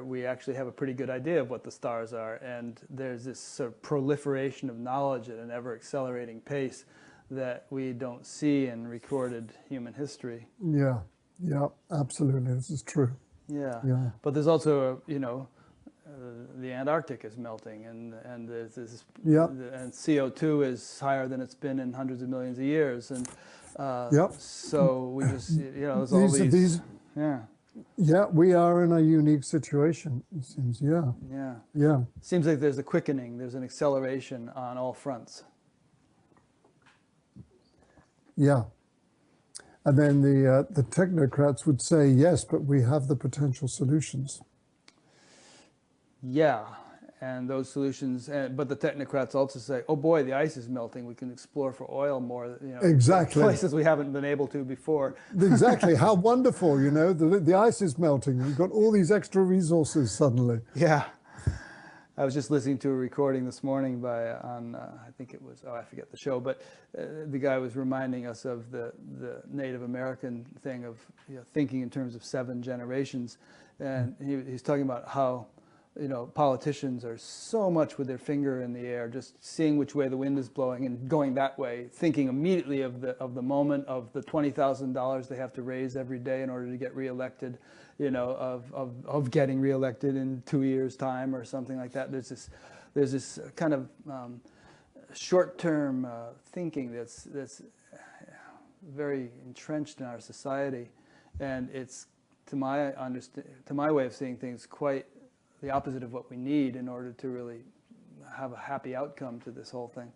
we actually have a pretty good idea of what the stars are, and there's this sort of proliferation of knowledge at an ever-accelerating pace that we don't see in recorded human history. Yeah, absolutely, this is true. Yeah. But there's also, the Antarctic is melting, and there's this, and CO2 is higher than it's been in hundreds of millions of years, and so we just, there's all these. Yeah, we are in a unique situation, it seems. Yeah. Seems like there's a quickening, there's an acceleration on all fronts. Yeah. And then the technocrats would say, yes, but we have the potential solutions. Yeah, and those solutions, but the technocrats also say, oh boy, the ice is melting, we can explore for oil more, exactly. Places we haven't been able to before. Exactly, how wonderful, the ice is melting, we've got all these extra resources suddenly. Yeah. I was just listening to a recording this morning I think it was, I forget the show, but the guy was reminding us of the Native American thing of thinking in terms of 7 generations. And he's talking about how, politicians are so much with their finger in the air, just seeing which way the wind is blowing and going that way, thinking immediately of the moment, of the $20,000 they have to raise every day in order to get reelected, of getting reelected in 2 years' time or something like that. There's this kind of short-term thinking that's very entrenched in our society, and it's to my way of seeing things quite the opposite of what we need in order to really have a happy outcome to this whole thing.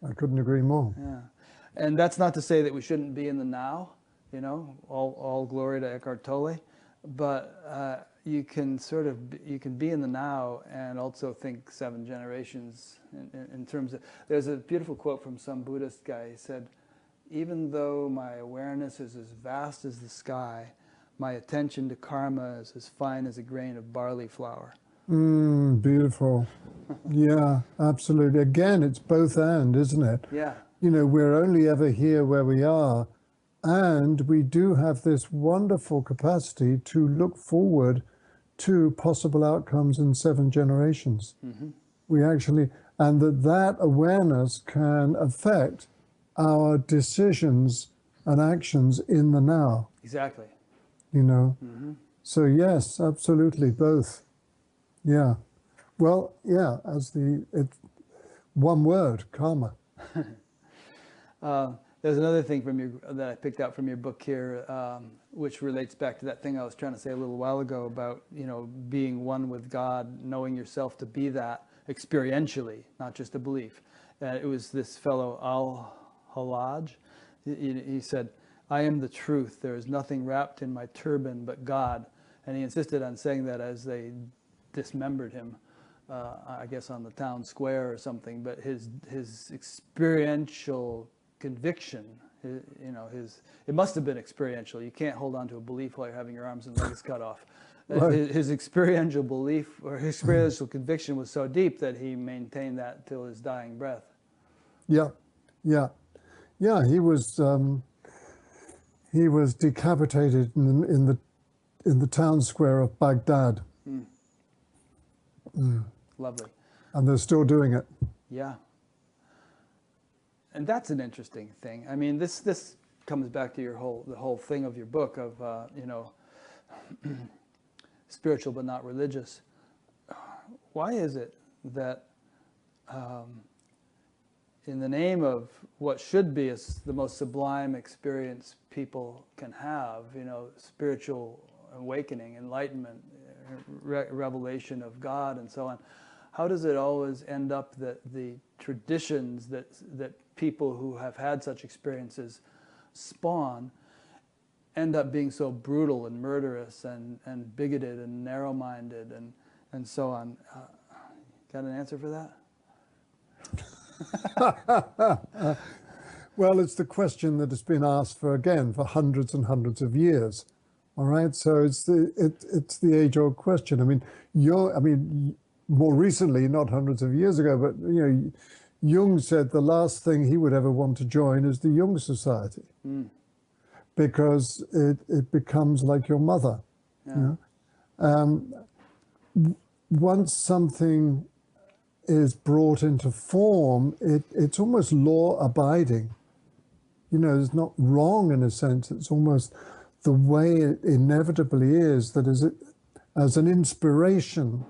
I couldn't agree more. Yeah, and that's not to say that we shouldn't be in the now. All glory to Eckhart Tolle, but you can be in the now and also think 7 generations in terms of. There's a beautiful quote from some Buddhist guy. He said, "Even though my awareness is as vast as the sky, my attention to karma is as fine as a grain of barley flour." Beautiful. Yeah, absolutely. Again, it's both and, isn't it? Yeah. We're only ever here where we are, and we do have this wonderful capacity to look forward to possible outcomes in 7 generations. Mm-hmm. We actually, and that awareness can affect our decisions and actions in the now. Exactly. Mm-hmm. So yes, absolutely, both. Yeah. Well, yeah, it's one word, karma. There's another thing that I picked out from your book here, which relates back to that thing I was trying to say a little while ago about, being one with God, knowing yourself to be that experientially, not just a belief. It was this fellow, Al-Halaj. He said, "I am the truth. There is nothing wrapped in my turban but God." And he insisted on saying that as they dismembered him, I guess on the town square or something. But his experiential conviction, it must have been experiential. You can't hold on to a belief while you're having your arms and legs cut off. Right. His experiential belief or his experiential conviction was so deep that he maintained that till his dying breath. Yeah. He was decapitated in the town square of Baghdad. Lovely. And they're still doing it. Yeah. And that's an interesting thing. I mean, this comes back to the whole thing of your book of spiritual but not religious. Why is it that in the name of what should be the most sublime experience people can have, spiritual awakening, enlightenment, revelation of God, and so on, how does it always end up that the traditions that people who have had such experiences spawn end up being so brutal and murderous and bigoted and narrow-minded and so on? Got an answer for that? Well, it's the question that has been asked for hundreds and hundreds of years. All right, so it's the age-old question. I mean, more recently, not hundreds of years ago, but Jung said the last thing he would ever want to join is the Jung Society, because it becomes like your mother. Yeah. Once something is brought into form, it's almost law-abiding. It's not wrong in a sense. It's almost the way it inevitably is, that as an inspiration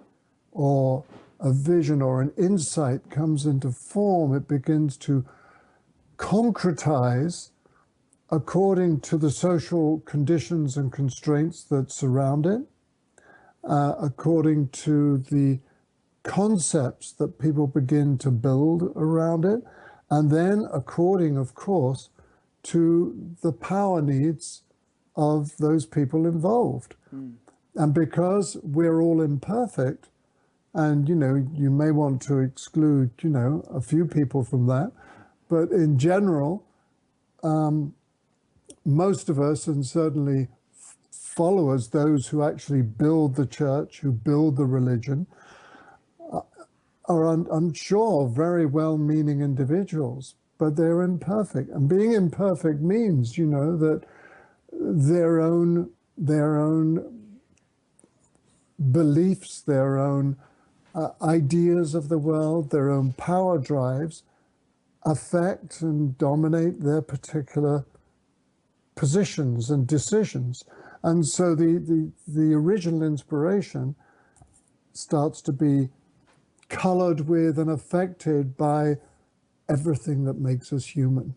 or a vision or an insight comes into form, it begins to concretize according to the social conditions and constraints that surround it, according to the concepts that people begin to build around it, and then according, of course, to the power needs of those people involved. And because we're all imperfect, and you may want to exclude a few people from that, but in general, most of us, and certainly followers, those who actually build the church, who build the religion, are, I'm sure, very well-meaning individuals, but they're imperfect. And being imperfect means, that their own beliefs, their own ideas of the world, their own power drives affect and dominate their particular positions and decisions. And so the original inspiration starts to be colored with and affected by everything that makes us human.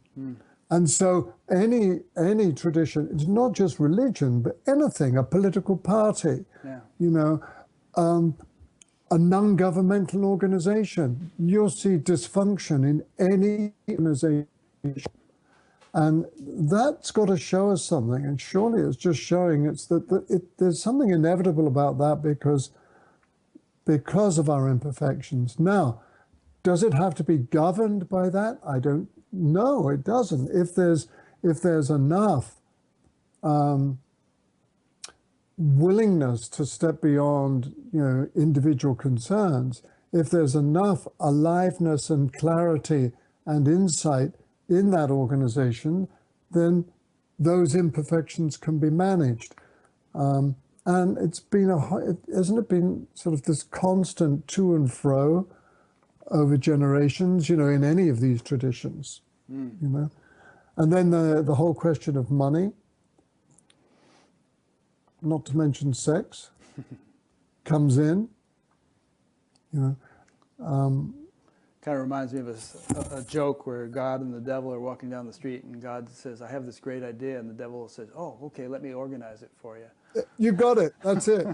And so any tradition, it's not just religion, but anything, a political party, a non-governmental organization, you'll see dysfunction in any organization. And that's got to show us something. And surely it's just showing there's something inevitable about that because of our imperfections. Now, does it have to be governed by that? I don't know. It doesn't. If there's enough willingness to step beyond, individual concerns, if there's enough aliveness and clarity and insight in that organization, then those imperfections can be managed. And it's been hasn't it been sort of this constant to and fro over generations, in any of these traditions, And then the whole question of money, not to mention sex, comes in, Kind of reminds me of a joke where God and the devil are walking down the street, and God says, "I have this great idea," and the devil says, "Oh, okay, let me organize it for you." You got it. That's it.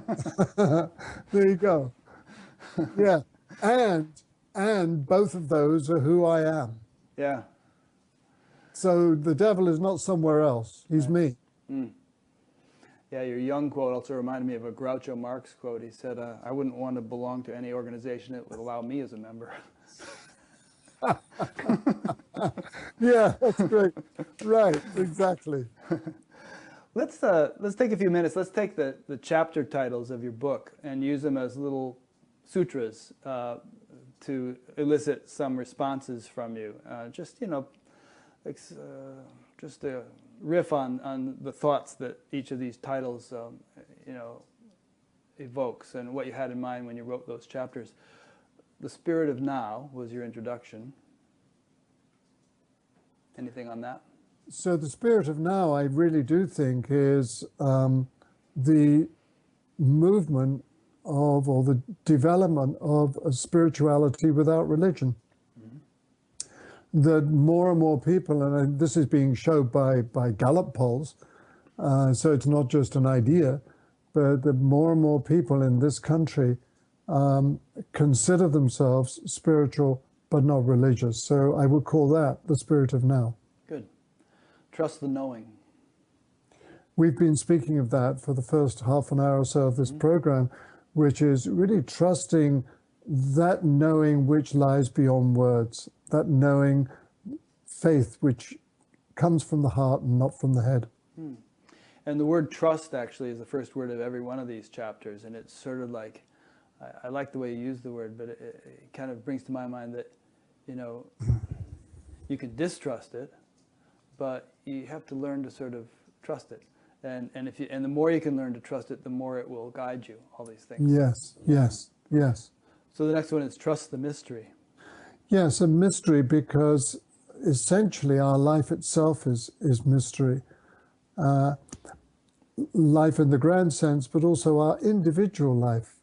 There you go. Yeah, and both of those are who I am. Yeah. So the devil is not somewhere else. He's me. Yeah, your Jung quote also reminded me of a Groucho Marx quote. He said, "I wouldn't want to belong to any organization that would allow me as a member." Yeah, that's great. Right, exactly. Let's take a few minutes. Let's take the chapter titles of your book and use them as little sutras to elicit some responses from you. Just a riff on the thoughts that each of these titles evokes and what you had in mind when you wrote those chapters. The Spirit of Now was your introduction. Anything on that? So the Spirit of Now, I really do think, is the movement of, or the development of a spirituality without religion. That more and more people, and this is being shown by Gallup polls, so it's not just an idea, but that more and more people in this country consider themselves spiritual but not religious. So I would call that the spirit of now. Good. Trust the knowing. We've been speaking of that for the first half an hour or so of this program, which is really trusting that knowing which lies beyond words, that knowing faith which comes from the heart and not from the head. And the word trust actually is the first word of every one of these chapters, and it's sort of like, I like the way you use the word, but it kind of brings to my mind that, you know, you can distrust it, but you have to learn to sort of trust it. And the more you can learn to trust it, the more it will guide you, all these things. Yes, yes, yes. So the next one is trust the mystery. Yes, a mystery, because essentially our life itself is mystery. Life in the grand sense, but also our individual life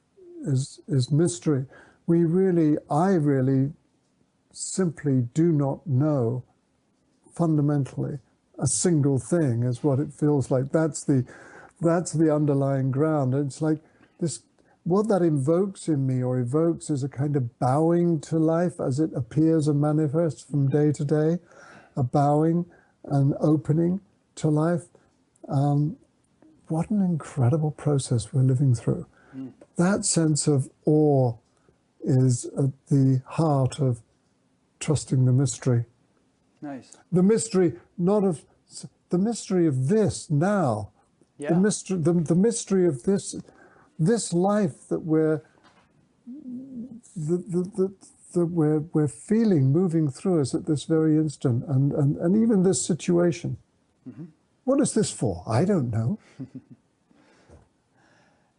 is mystery. I really simply do not know fundamentally a single thing, is what it feels like. That's the underlying ground. It's like this, what that invokes in me, or evokes, is a kind of bowing to life as it appears and manifests from day to day, a bowing and opening to life. What an incredible process we're living through. That sense of awe is at the heart of trusting the mystery. Nice. The mystery, the mystery of this now. Yeah. The mystery of this life that we're feeling moving through us at this very instant, and even this situation. What is this for? I don't know.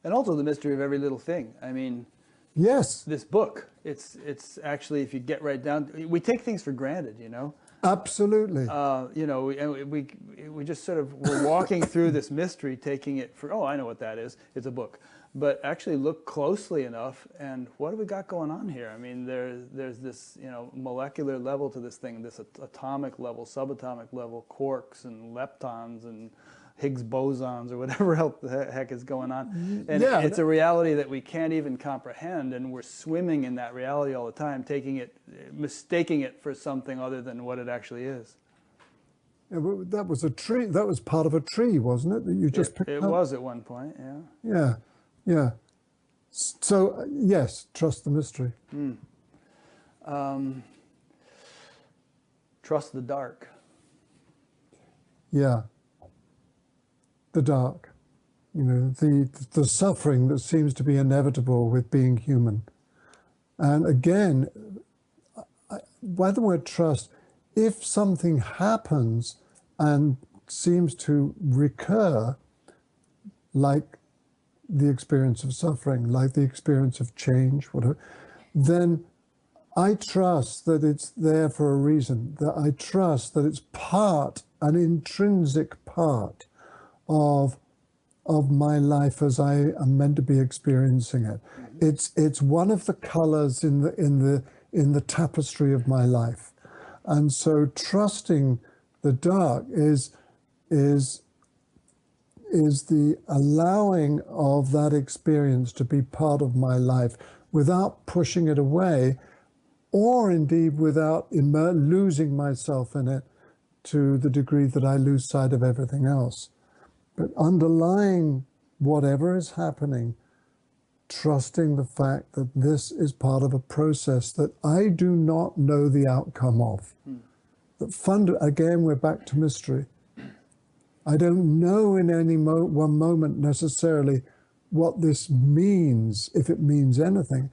And also the mystery of every little thing. I mean, yes, this book, it's actually, if you get right down, we take things for granted, you know. Absolutely. You know, we just sort of, we're walking through this mystery, taking it for, oh, I know what that is. It's a book. But actually look closely enough, and what do we got going on here? I mean, there's this, you know, molecular level to this thing, this atomic level, subatomic level, quarks and leptons and Higgs bosons or whatever else the heck is going on. And yeah, it's a reality that we can't even comprehend, and we're swimming in that reality all the time, mistaking it for something other than what it actually is. That was a tree. That was part of a tree, wasn't it? That you just picked up? It was at one point, yeah. Yeah, yeah. So, yes, trust the mystery. Trust the dark. Yeah. The dark. You know, the suffering that seems to be inevitable with being human. And again, by the word trust, if something happens and seems to recur, like the experience of suffering, like the experience of change, whatever, then I trust that it's there for a reason, that I trust that it's an intrinsic part of my life as I am meant to be experiencing it. It's one of the colors in the tapestry of my life. And so trusting the dark is the allowing of that experience to be part of my life without pushing it away, or indeed without losing myself in it to the degree that I lose sight of everything else. But underlying whatever is happening, trusting the fact that this is part of a process that I do not know the outcome of. Again, we're back to mystery. I don't know in any one moment necessarily what this means, if it means anything.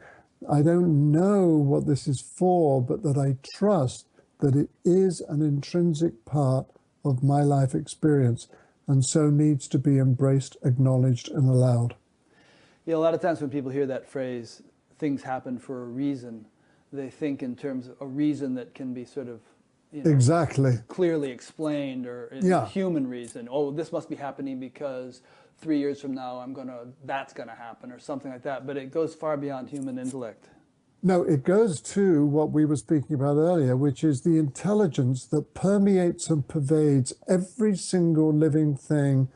I don't know what this is for, but that I trust that it is an intrinsic part of my life experience, and so needs to be embraced, acknowledged, and allowed. Yeah, a lot of times when people hear that phrase, things happen for a reason, they think in terms of a reason that can be sort of, you know, exactly, clearly explained, or a human reason. Oh, this must be happening because 3 years from now, that's gonna happen, or something like that. But it goes far beyond human intellect. No, it goes to what we were speaking about earlier, which is the intelligence that permeates and pervades every single living thing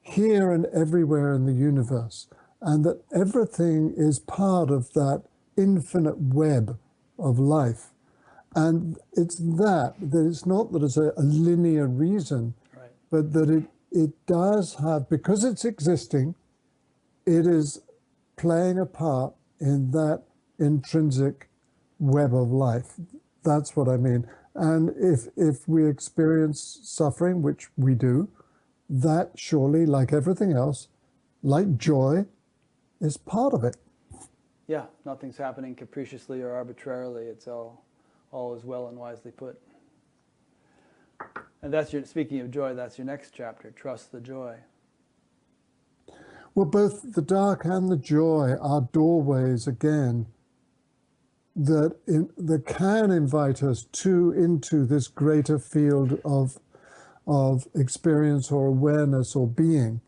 here and everywhere in the universe, and that everything is part of that infinite web of life. And it's that it's not that it's a linear reason, Right. but that it does have, because it's existing, it is playing a part in that intrinsic web of life. That's what I mean. And if we experience suffering, which we do, that surely, like everything else, like joy, is part of it. Yeah, nothing's happening capriciously or arbitrarily. It's all is well and wisely put. And speaking of joy, that's your next chapter, Trust the Joy. Well, both the dark and the joy are doorways, again, that can invite us into this greater field of experience or awareness or being.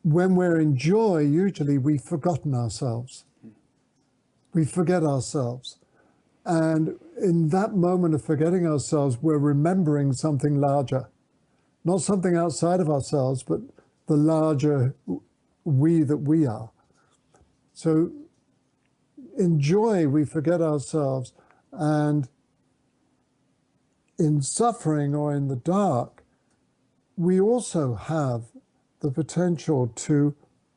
When we're in joy, usually we've forgotten ourselves. We forget ourselves. And in that moment of forgetting ourselves, we're remembering something larger. Not something outside of ourselves, but the larger we that we are. So in joy, we forget ourselves. And in suffering or in the dark, we also have the potential to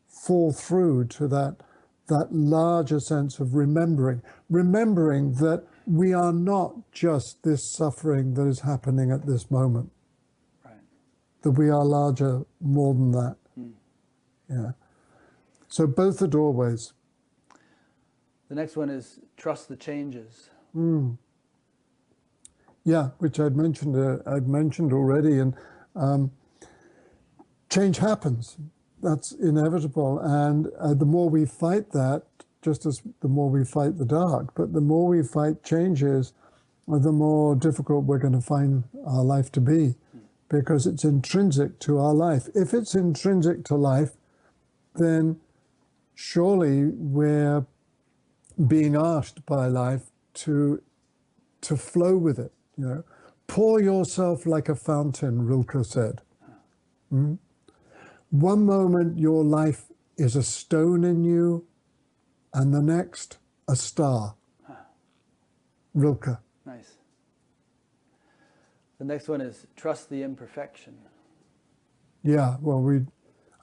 fall through to that larger sense of remembering that we are not just this suffering that is happening at this moment. Right. That we are larger, more than that. Yeah. So both the doorways. The next one is Trust the Changes. Yeah, which I'd mentioned already, and change happens. That's inevitable, and the more we fight that, just as the more we fight the dark, but the more we fight changes, the more difficult we're going to find our life to be, because it's intrinsic to our life. If it's intrinsic to life, then surely we're being asked by life to flow with it. You know, pour yourself like a fountain, Rilke said. One moment your life is a stone in you, and the next a star. Rilke. Nice. The next one is Trust the Imperfection. Yeah, well,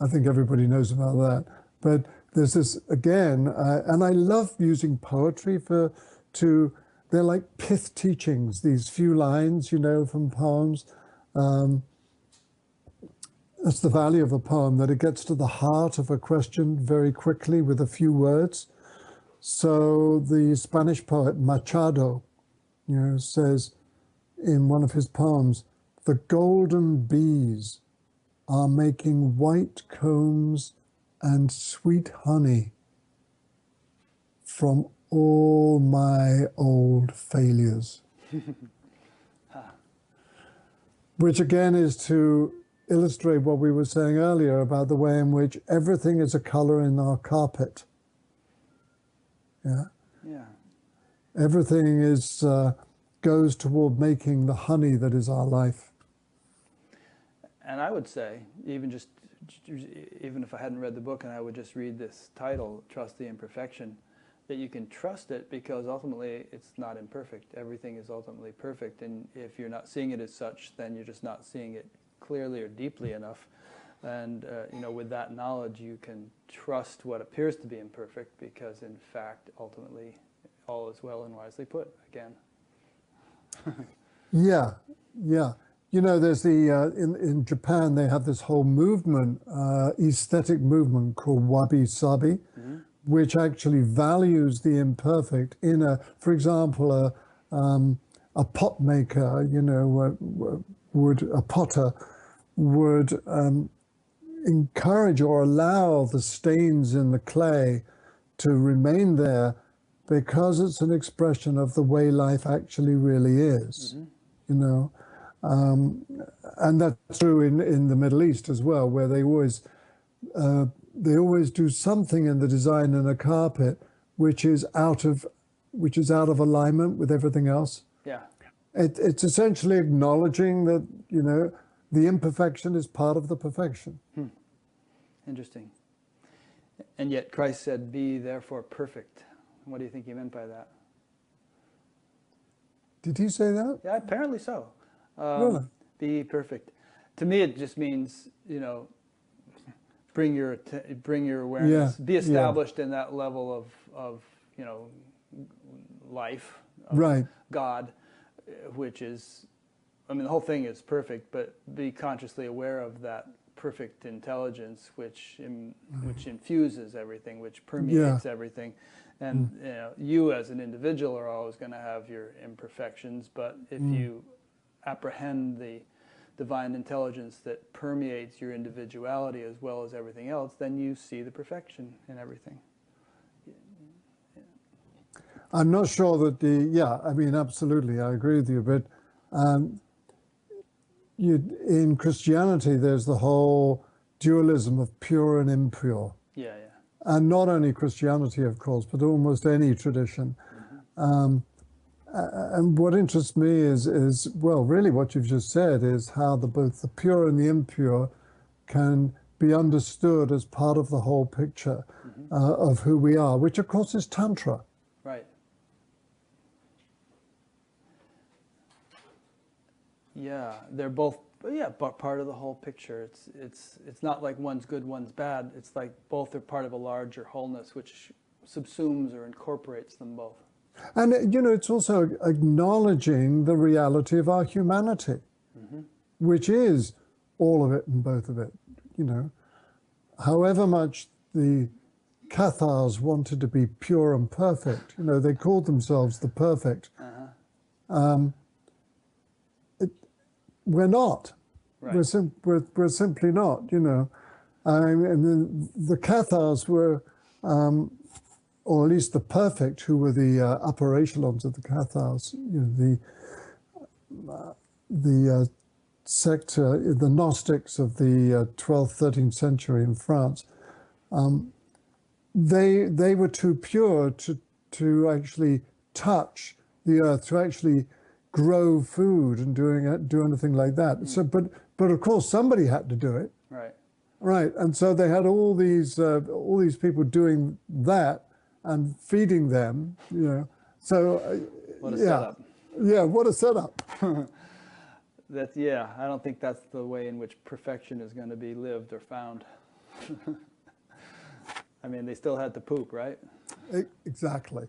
I think everybody knows about that. But there's this, again, and I love using poetry they're like pith teachings, these few lines, from poems. That's the value of a poem, that it gets to the heart of a question very quickly with a few words. So the Spanish poet Machado, says in one of his poems, "The golden bees are making white combs and sweet honey from all my old failures." Which again is to illustrate what we were saying earlier about the way in which everything is a color in our carpet. Yeah. Yeah. Everything goes toward making the honey that is our life. And I would say, even if I hadn't read the book and I would just read this title, Trust the Imperfection, that you can trust it because ultimately it's not imperfect. Everything is ultimately perfect. And if you're not seeing it as such, then you're just not seeing it clearly or deeply enough. And with that knowledge, you can trust what appears to be imperfect, because in fact, ultimately, all is well and wisely put. Again. Yeah. There's in Japan they have this whole movement, aesthetic movement called Wabi-Sabi, which actually values the imperfect in for example, a pot maker, a potter would encourage or allow the stains in the clay to remain there because it's an expression of the way life actually really is, And that's true in the Middle East as well, where they always do something in the design in a carpet which is out of alignment with everything else. Yeah. It's essentially acknowledging that, you know, the imperfection is part of the perfection. Interesting. And yet Christ said, "Be therefore perfect." What do you think he meant by that? Did he say that? Yeah, apparently so. Really? Be perfect. To me, it just means, you know, bring your awareness, be established in that level of you know, life, of Right. God, which is, I mean, the whole thing is perfect, but be consciously aware of that perfect intelligence which infuses everything, which permeates everything. And you know, you as an individual are always going to have your imperfections, but if you apprehend the divine intelligence that permeates your individuality as well as everything else, then you see the perfection in everything. I'm not sure that I mean, absolutely, I agree with you, but in Christianity, there's the whole dualism of pure and impure. Yeah. And not only Christianity, of course, but almost any tradition. And what interests me is, well, really what you've just said is how both the pure and the impure can be understood as part of the whole picture of who we are, which of course is Tantra. Right. Yeah, they're both part of the whole picture. It's not like one's good, one's bad. It's like both are part of a larger wholeness which subsumes or incorporates them both. And, you know, it's also acknowledging the reality of our humanity, which is all of it and both of it, you know. However much the Cathars wanted to be pure and perfect, you know, they called themselves the perfect. We're not. Right. We're simply not, you know. And the Cathars were, or at least the perfect, who were the upper echelons of the Cathars, you know, the sect, the Gnostics of the 12th, 13th century in France. They were too pure to actually touch the earth, to actually grow food and do anything like that. So, but of course somebody had to do it. Right. Right, and so they had all these people doing that and feeding them, you know. So What a setup. Yeah, what a setup. I don't think that's the way in which perfection is going to be lived or found. I mean, they still had to poop, right? Exactly.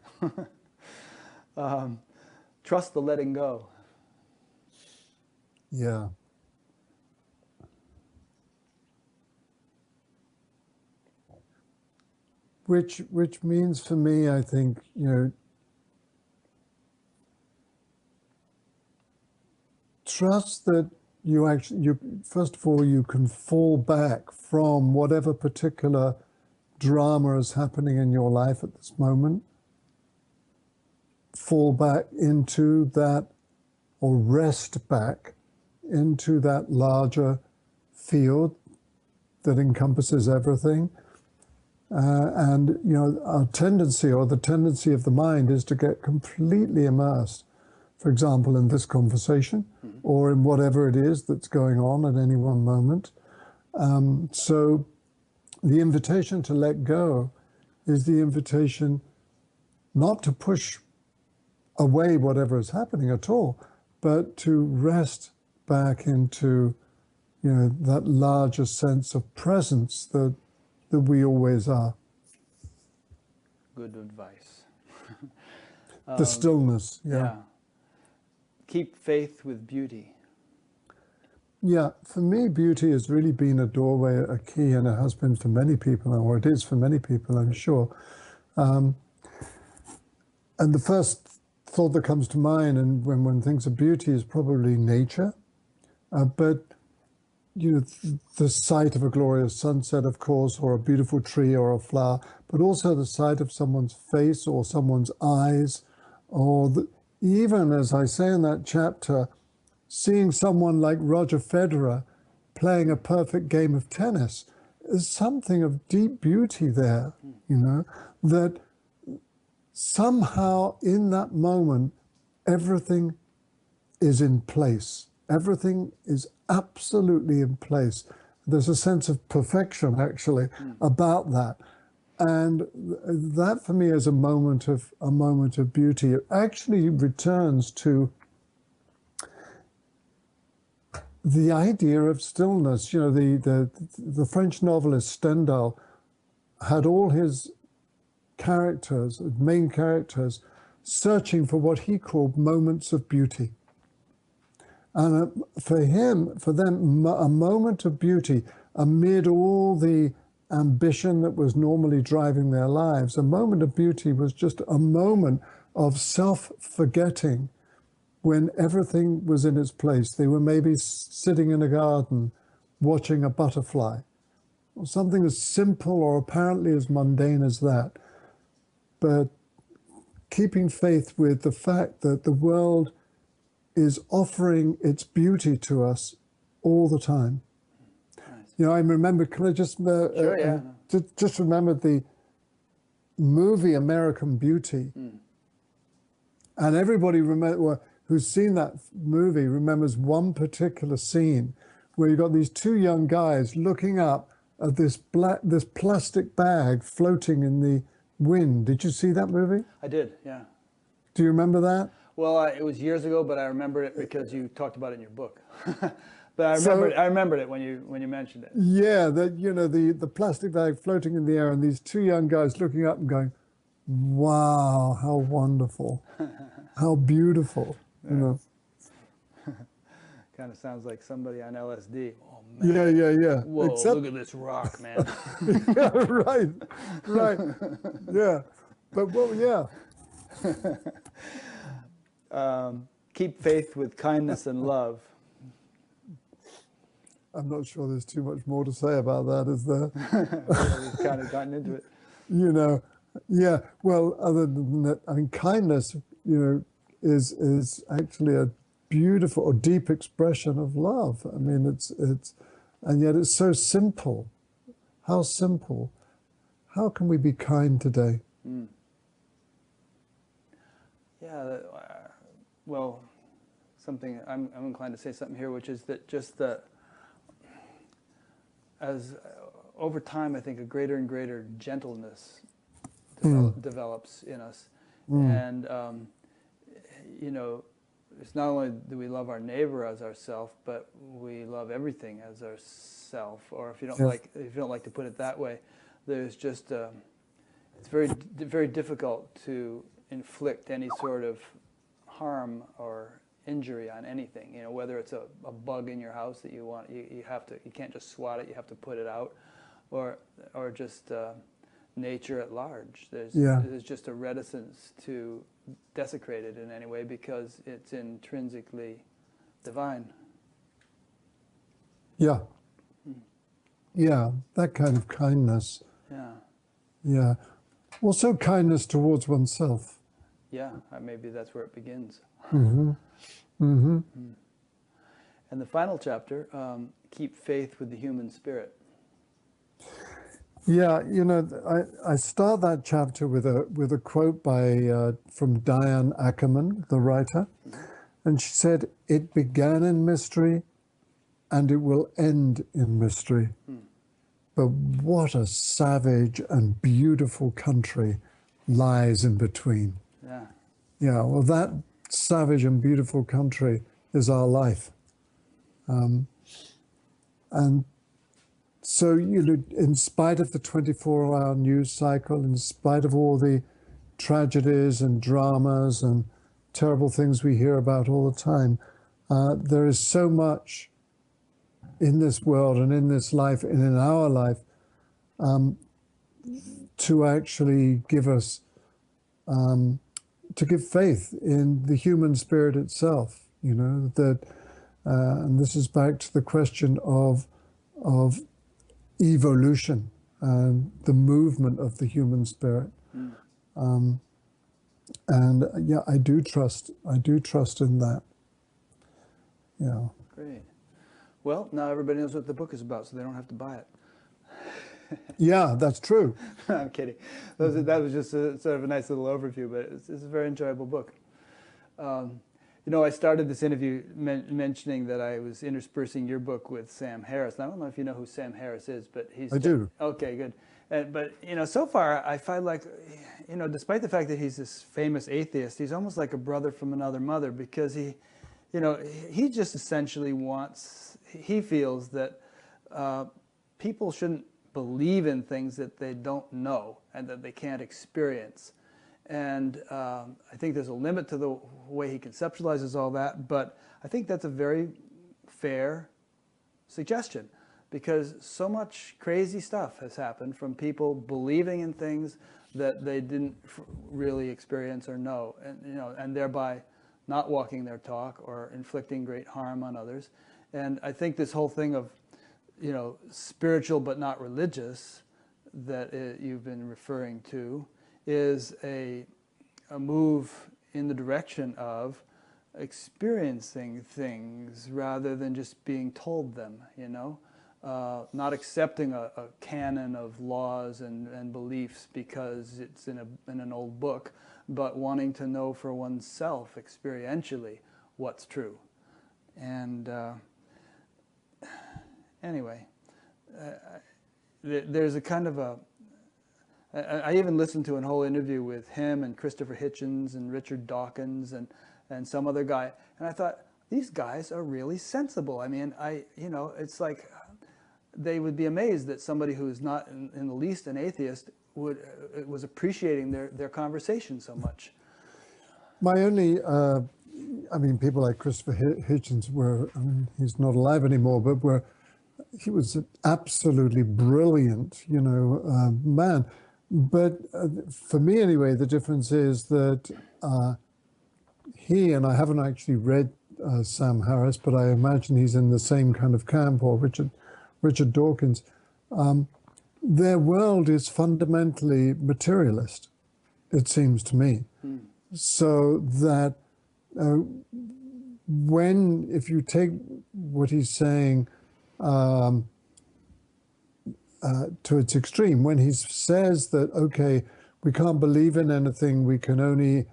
Trust the letting go. Yeah. Which means for me, I think, you know, trust that you first of all, you can fall back from whatever particular drama is happening in your life at this moment. Fall back into that, or rest back into that larger field that encompasses everything. And, you know, our tendency, or the tendency of the mind, is to get completely immersed, for example, in this conversation, or in whatever it is that's going on at any one moment. So the invitation to let go is the invitation not to push away whatever is happening at all, but to rest back into, you know, that larger sense of presence that we always are. Good advice. The stillness, yeah. Keep faith with beauty. Yeah, for me, beauty has really been a doorway, a key, and it has been for many people, or it is for many people, I'm sure. And the first thought that comes to mind, and when one thinks of beauty, is probably nature. But you know, the sight of a glorious sunset, of course, or a beautiful tree or a flower, but also the sight of someone's face or someone's eyes, or even, as I say in that chapter, seeing someone like Roger Federer playing a perfect game of tennis, there's something of deep beauty there, you know, that somehow in that moment, everything is in place. Everything is absolutely in place. There's a sense of perfection, actually, about that. And that, for me, is a moment of beauty. It actually returns to the idea of stillness. You know, the French novelist Stendhal had all his characters, main characters, searching for what he called moments of beauty. And for them, a moment of beauty amid all the ambition that was normally driving their lives, a moment of beauty was just a moment of self-forgetting when everything was in its place. They were maybe sitting in a garden watching a butterfly, or something as simple or apparently as mundane as that. But keeping faith with the fact that the world is offering its beauty to us all the time. Nice. You know, I remember, can I just, sure, yeah. Just remember the movie American Beauty. And everybody who's seen that movie remembers one particular scene where you got these two young guys looking up at this plastic bag floating in the wind. Did you see that movie? I did, yeah. Do you remember that? Well, it was years ago, but I remembered it because you talked about it in your book. But I remembered it when you mentioned it. Yeah, the plastic bag floating in the air and these two young guys looking up and going, "Wow, how wonderful, how beautiful!" Yeah. You know. Kind of sounds like somebody on LSD. Oh man. Yeah. Whoa! Look at this rock, man. Yeah, right. Yeah, but well, yeah. Keep faith with kindness and love. I'm not sure there's too much more to say about that, is there? We've kind of gotten into it. You know, yeah. Well, other than that, I mean, kindness, you know, is actually a beautiful or deep expression of love. I mean, it's, and yet it's so simple. How simple. How can we be kind today? Yeah. Well, something I'm inclined to say something here, which is that just that as over time, I think a greater and greater gentleness develops in us, and you know, it's not only do we love our neighbor as ourself, but we love everything as ourself. Or if you don't like to put it that way, there's just it's very difficult to inflict any sort of harm or injury on anything, you know, whether it's a bug in your house that you can't just swat it, you have to put it out, or just nature at large. There's just a reticence to desecrate it in any way because it's intrinsically divine. Yeah. Yeah, that kind of kindness. Yeah. Also kindness towards oneself. Yeah, maybe that's where it begins. And the final chapter, keep faith with the human spirit. Yeah, you know, I start that chapter with a quote from Diane Ackerman, the writer, and she said, "It began in mystery, and it will end in mystery. But what a savage and beautiful country lies in between." Yeah, well, that savage and beautiful country is our life. And so, you know, in spite of the 24-hour news cycle, in spite of all the tragedies and dramas and terrible things we hear about all the time, there is so much in this world and in this life and in our life to actually give us, to give faith in the human spirit itself, you know, that, and this is back to the question of evolution and the movement of the human spirit. And yeah, I do trust in that. Yeah. Great. Well, now everybody knows what the book is about, so they don't have to buy it. Yeah, that's true. I'm kidding. That was just sort of a nice little overview, but it's a very enjoyable book. I started this interview mentioning that I was interspersing your book with Sam Harris. And I don't know if you know who Sam Harris is, but he's... I do. Okay, good. But so far I find like, despite the fact that he's this famous atheist, he's almost like a brother from another mother, because he just essentially he feels that people shouldn't believe in things that they don't know and that they can't experience. And I think there's a limit to the way he conceptualizes all that, but I think that's a very fair suggestion, because so much crazy stuff has happened from people believing in things that they didn't really experience or know, and thereby not walking their talk or inflicting great harm on others. And I think this whole thing of, spiritual but not religious that you've been referring to is a move in the direction of experiencing things rather than just being told them, not accepting a canon of laws and beliefs because it's in an old book, but wanting to know for oneself experientially what's true. And anyway, there's a kind of I even listened to a whole interview with him and Christopher Hitchens and Richard Dawkins and some other guy, and I thought, these guys are really sensible. I mean, it's like they would be amazed that somebody who is not in the least an atheist was appreciating their conversation so much. My only, people like Christopher Hitchens he's not alive anymore, but he was an absolutely brilliant, man. But for me anyway, the difference is that he, and I haven't actually read Sam Harris, but I imagine he's in the same kind of camp, or Richard Dawkins, their world is fundamentally materialist, it seems to me. So that if you take what he's saying to its extreme, when he says that, okay, we can't believe in anything, we can only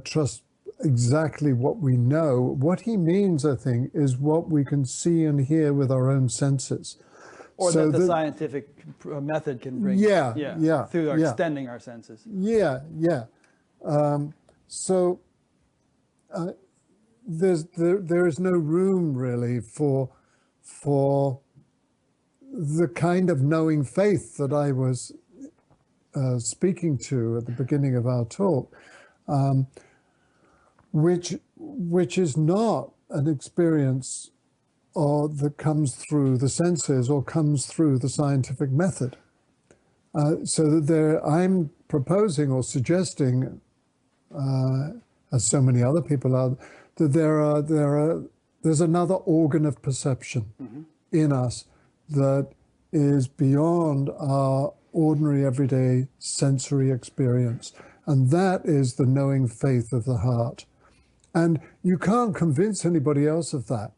trust exactly what we know, what he means, I think, is what we can see and hear with our own senses. Or so that the scientific method can bring, through extending our senses. There is no room really for the kind of knowing faith that I was speaking to at the beginning of our talk, which is not an experience that comes through the senses or comes through the scientific method. So that I'm proposing or suggesting, as so many other people are, that there's another organ of perception in us that is beyond our ordinary everyday sensory experience, and that is the knowing faith of the heart. And you can't convince anybody else of that.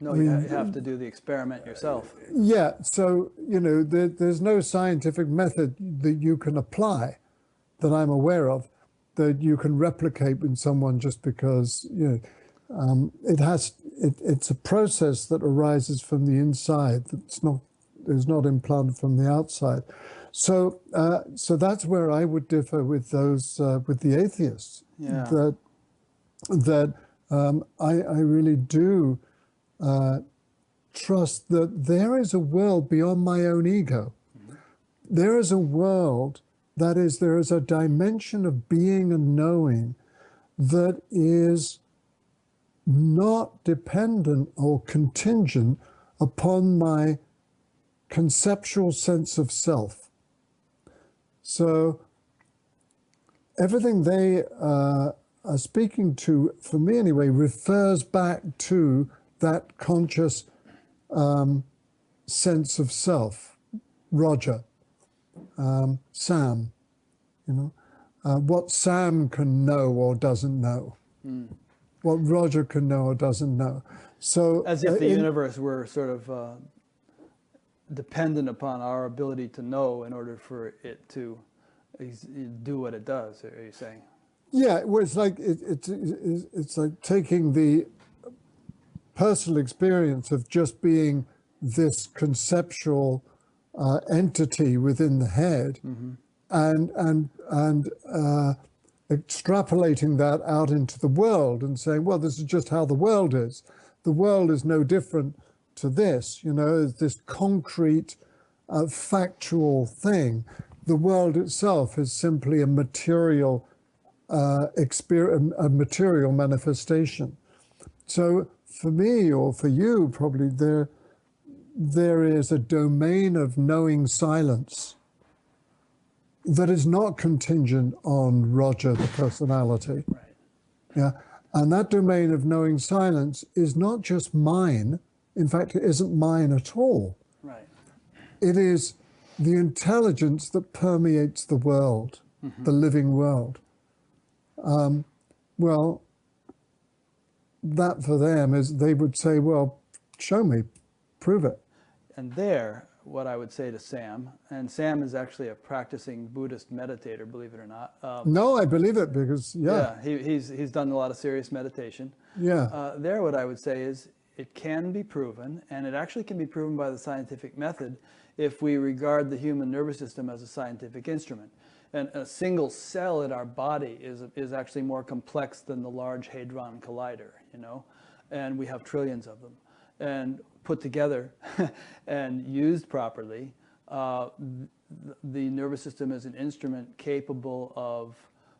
No, you have to do the experiment yourself. Yeah, so, there's no scientific method that you can apply that I'm aware of that you can replicate in someone just because, it's a process that arises from the inside is not implanted from the outside. So that's where I would differ with those, with the atheists. Yeah. That I really do trust that there is a world beyond my own ego. There is a world there is a dimension of being and knowing that is not dependent or contingent upon my conceptual sense of self. So everything they are speaking to, for me anyway, refers back to that conscious sense of self. Roger, Sam, what Sam can know or doesn't know. what Roger can know or doesn't know. So As if the universe were sort of dependent upon our ability to know in order for it to do what it does. Are you saying? Yeah, well, it's like it's like taking the personal experience of just being this conceptual entity within the head, and extrapolating that out into the world and saying, well, this is just how the world is. The world is no different to this, you know, this concrete, factual thing. The world itself is simply a material experience, a material manifestation. So for me, or for you, probably there is a domain of knowing silence that is not contingent on Roger, the personality. Right. Yeah, and that domain of knowing silence is not just mine. In fact, it isn't mine at all. Right. It is the intelligence that permeates the world, the living world. Well, that for them is, they would say, well, show me, prove it. And there, what I would say to Sam, and Sam is actually a practicing Buddhist meditator, believe it or not. No, I believe it because, yeah. He's done a lot of serious meditation. Yeah. There, what I would say is, it can be proven, and it actually can be proven by the scientific method if we regard the human nervous system as a scientific instrument. And a single cell in our body is actually more complex than the Large Hadron Collider, you know, and we have trillions of them. And put together and used properly, the nervous system is an instrument capable of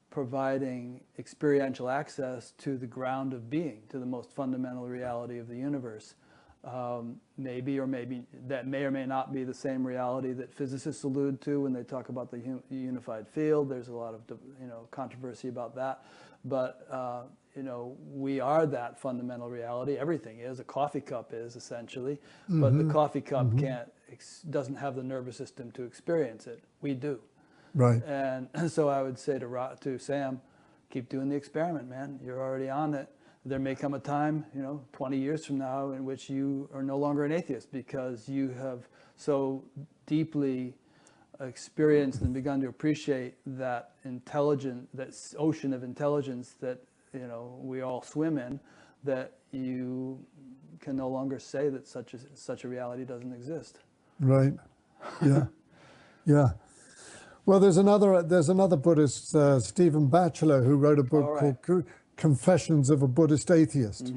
providing experiential access to the ground of being, to the most fundamental reality of the universe. Maybe or maybe that may or may not be the same reality that physicists allude to when they talk about the unified field. There's a lot of controversy about that, but you know, we are that fundamental reality. Everything is. A coffee cup is, essentially, but the coffee cup doesn't have the nervous system to experience it. We do. Right. And so I would say to Sam, keep doing the experiment, man. You're already on it. There may come a time, 20 years from now, in which you are no longer an atheist because you have so deeply experienced and begun to appreciate that that ocean of intelligence that we all swim in, that you can no longer say that such a reality doesn't exist. Right. Yeah. Yeah. Well, there's another Buddhist, Stephen Batchelor, who wrote a book called Confessions of a Buddhist Atheist.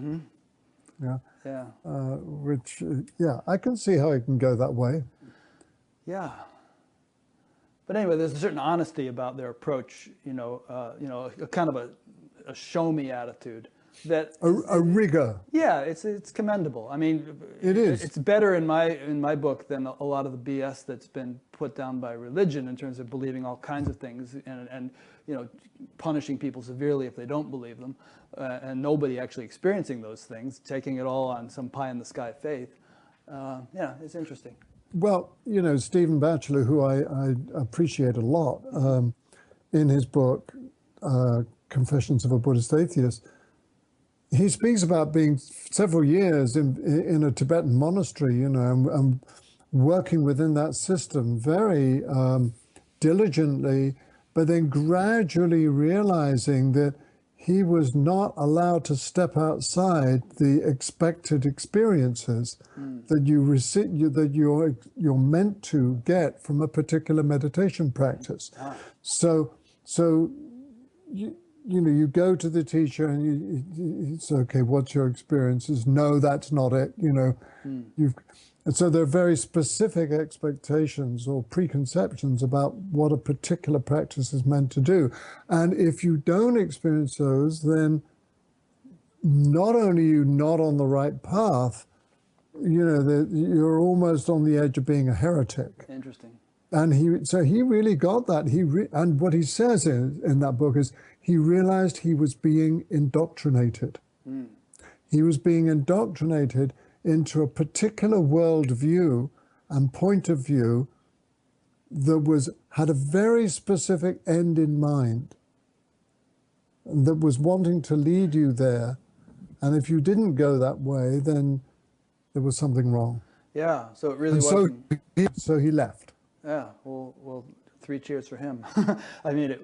Yeah. Yeah. Which, I can see how it can go that way. Yeah. But anyway, there's a certain honesty about their approach, a kind of a show me attitude. That a rigor. Yeah, it's commendable. I mean, it is. It's better in my book than a lot of the BS that's been put down by religion in terms of believing all kinds of things and punishing people severely if they don't believe them, and nobody actually experiencing those things, taking it all on some pie in the sky faith. It's interesting. Well, Stephen Batchelor, who I appreciate a lot, in his book Confessions of a Buddhist Atheist, he speaks about being several years in a Tibetan monastery, and working within that system very diligently, but then gradually realizing that he was not allowed to step outside the expected experiences that you're meant to get from a particular meditation practice. So you go to the teacher and it's okay, what's your experiences? No, that's not it. And so there are very specific expectations or preconceptions about what a particular practice is meant to do. And if you don't experience those, then not only are you not on the right path, you're almost on the edge of being a heretic. Interesting. And he really got that. And what he says in that book is he realized he was being indoctrinated. He was being indoctrinated into a particular worldview and point of view that had a very specific end in mind, and that was wanting to lead you there And if you didn't go that way, then there was something wrong. Yeah, so it really And wasn't. so he left. Yeah, well, 3 cheers for him. I mean,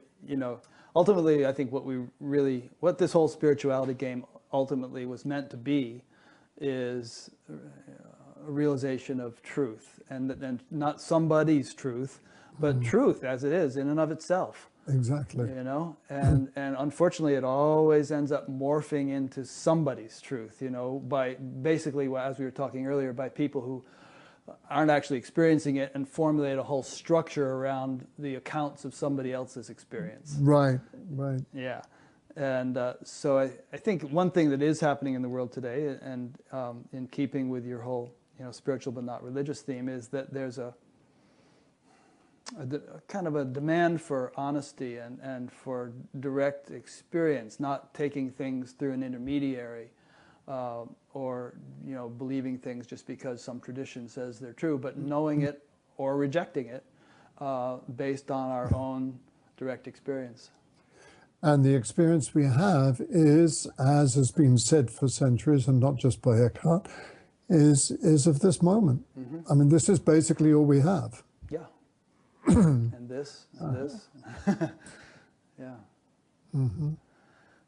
ultimately, I think what this whole spirituality game ultimately was meant to be is a realization of truth, and not somebody's truth, but truth as it is in and of itself. Exactly. And unfortunately it always ends up morphing into somebody's truth, by basically, as we were talking earlier, by people who aren't actually experiencing it and formulate a whole structure around the accounts of somebody else's experience. Right. Yeah. And so I think one thing that is happening in the world today, and in keeping with your whole spiritual but not religious theme, is that there's a kind of a demand for honesty and for direct experience, not taking things through an intermediary, or believing things just because some tradition says they're true, but knowing it or rejecting it based on our own direct experience. And the experience we have is, as has been said for centuries, and not just by Eckhart, is of this moment. I mean, this is basically all we have. Yeah. And this. Yeah.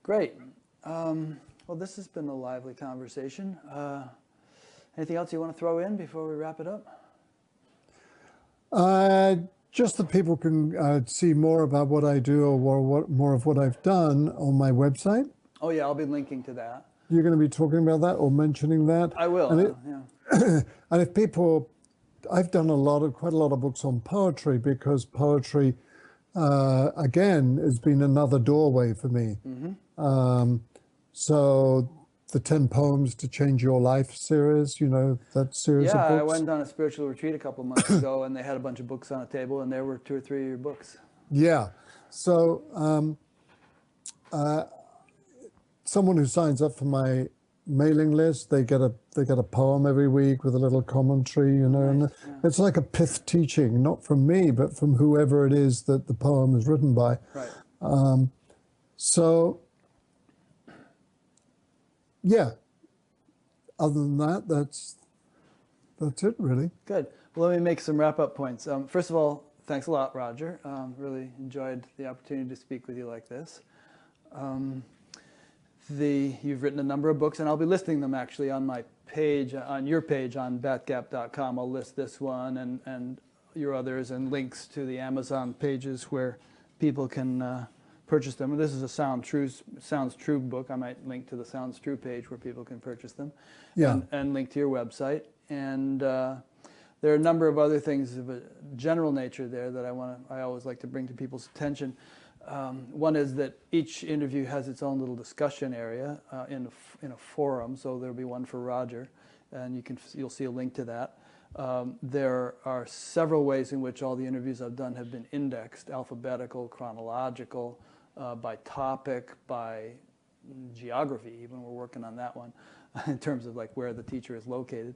Great. Well, this has been a lively conversation. Anything else you want to throw in before we wrap it up? Just that people can see more about what I do, or more of what I've done on my website. Oh yeah, I'll be linking to that. You're going to be talking about that or mentioning that? I will. And and if people, I've done quite a lot of books on poetry, because poetry, again, has been another doorway for me. So the 10 Poems to Change Your Life series, that series of books. Yeah, I went on a spiritual retreat a couple of months ago, and they had a bunch of books on a table, and there were 2 or 3 of your books. Yeah. So someone who signs up for my mailing list, they get a poem every week with a little commentary, and it's like a pith teaching, not from me, but from whoever it is that the poem is written by. Right. So, yeah. Other than that, that's it, really. Good. Well, let me make some wrap-up points. First of all, thanks a lot, Roger. Really enjoyed the opportunity to speak with you like this. You've written a number of books, and I'll be listing them actually on my page, on your page on batgap.com. I'll list this one and your others, and links to the Amazon pages where people can purchase them. This is a Sounds True book. I might link to the Sounds True page where people can purchase them. Yeah. And link to your website. And there are a number of other things of a general nature there that I always like to bring to people's attention. One is that each interview has its own little discussion area in a forum. So there'll be one for Roger, and you'll see a link to that. There are several ways in which all the interviews I've done have been indexed: alphabetical, chronological, by topic, by geography. Even we're working on that one in terms of like where the teacher is located.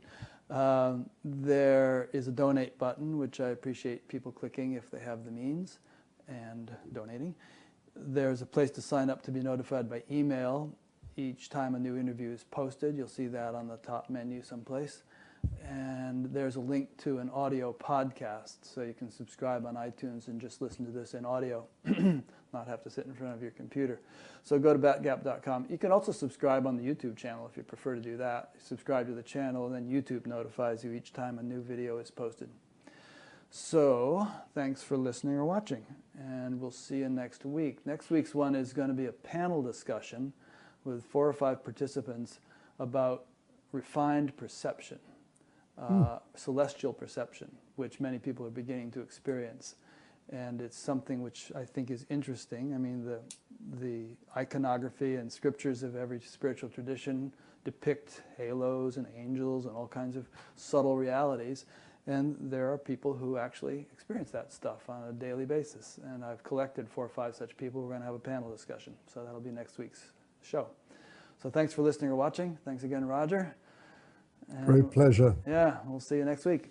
There is a donate button, which I appreciate people clicking if they have the means and donating. There's a place to sign up to be notified by email each time a new interview is posted. You'll see that on the top menu someplace. And there's a link to an audio podcast, so you can subscribe on iTunes and just listen to this in audio, not have to sit in front of your computer. So go to batgap.com. You can also subscribe on the YouTube channel if you prefer to do that. Subscribe to the channel, and then YouTube notifies you each time a new video is posted. So thanks for listening or watching, and we'll see you next week. Next week's one is going to be a panel discussion with 4 or 5 participants about refined perception. Celestial perception, which many people are beginning to experience. And it's something which I think is interesting. I mean, the iconography and scriptures of every spiritual tradition depict halos and angels and all kinds of subtle realities. And there are people who actually experience that stuff on a daily basis. And I've collected 4 or 5 such people. We're going to have a panel discussion. So that'll be next week's show. So thanks for listening or watching. Thanks again, Roger. And great pleasure. Yeah, we'll see you next week.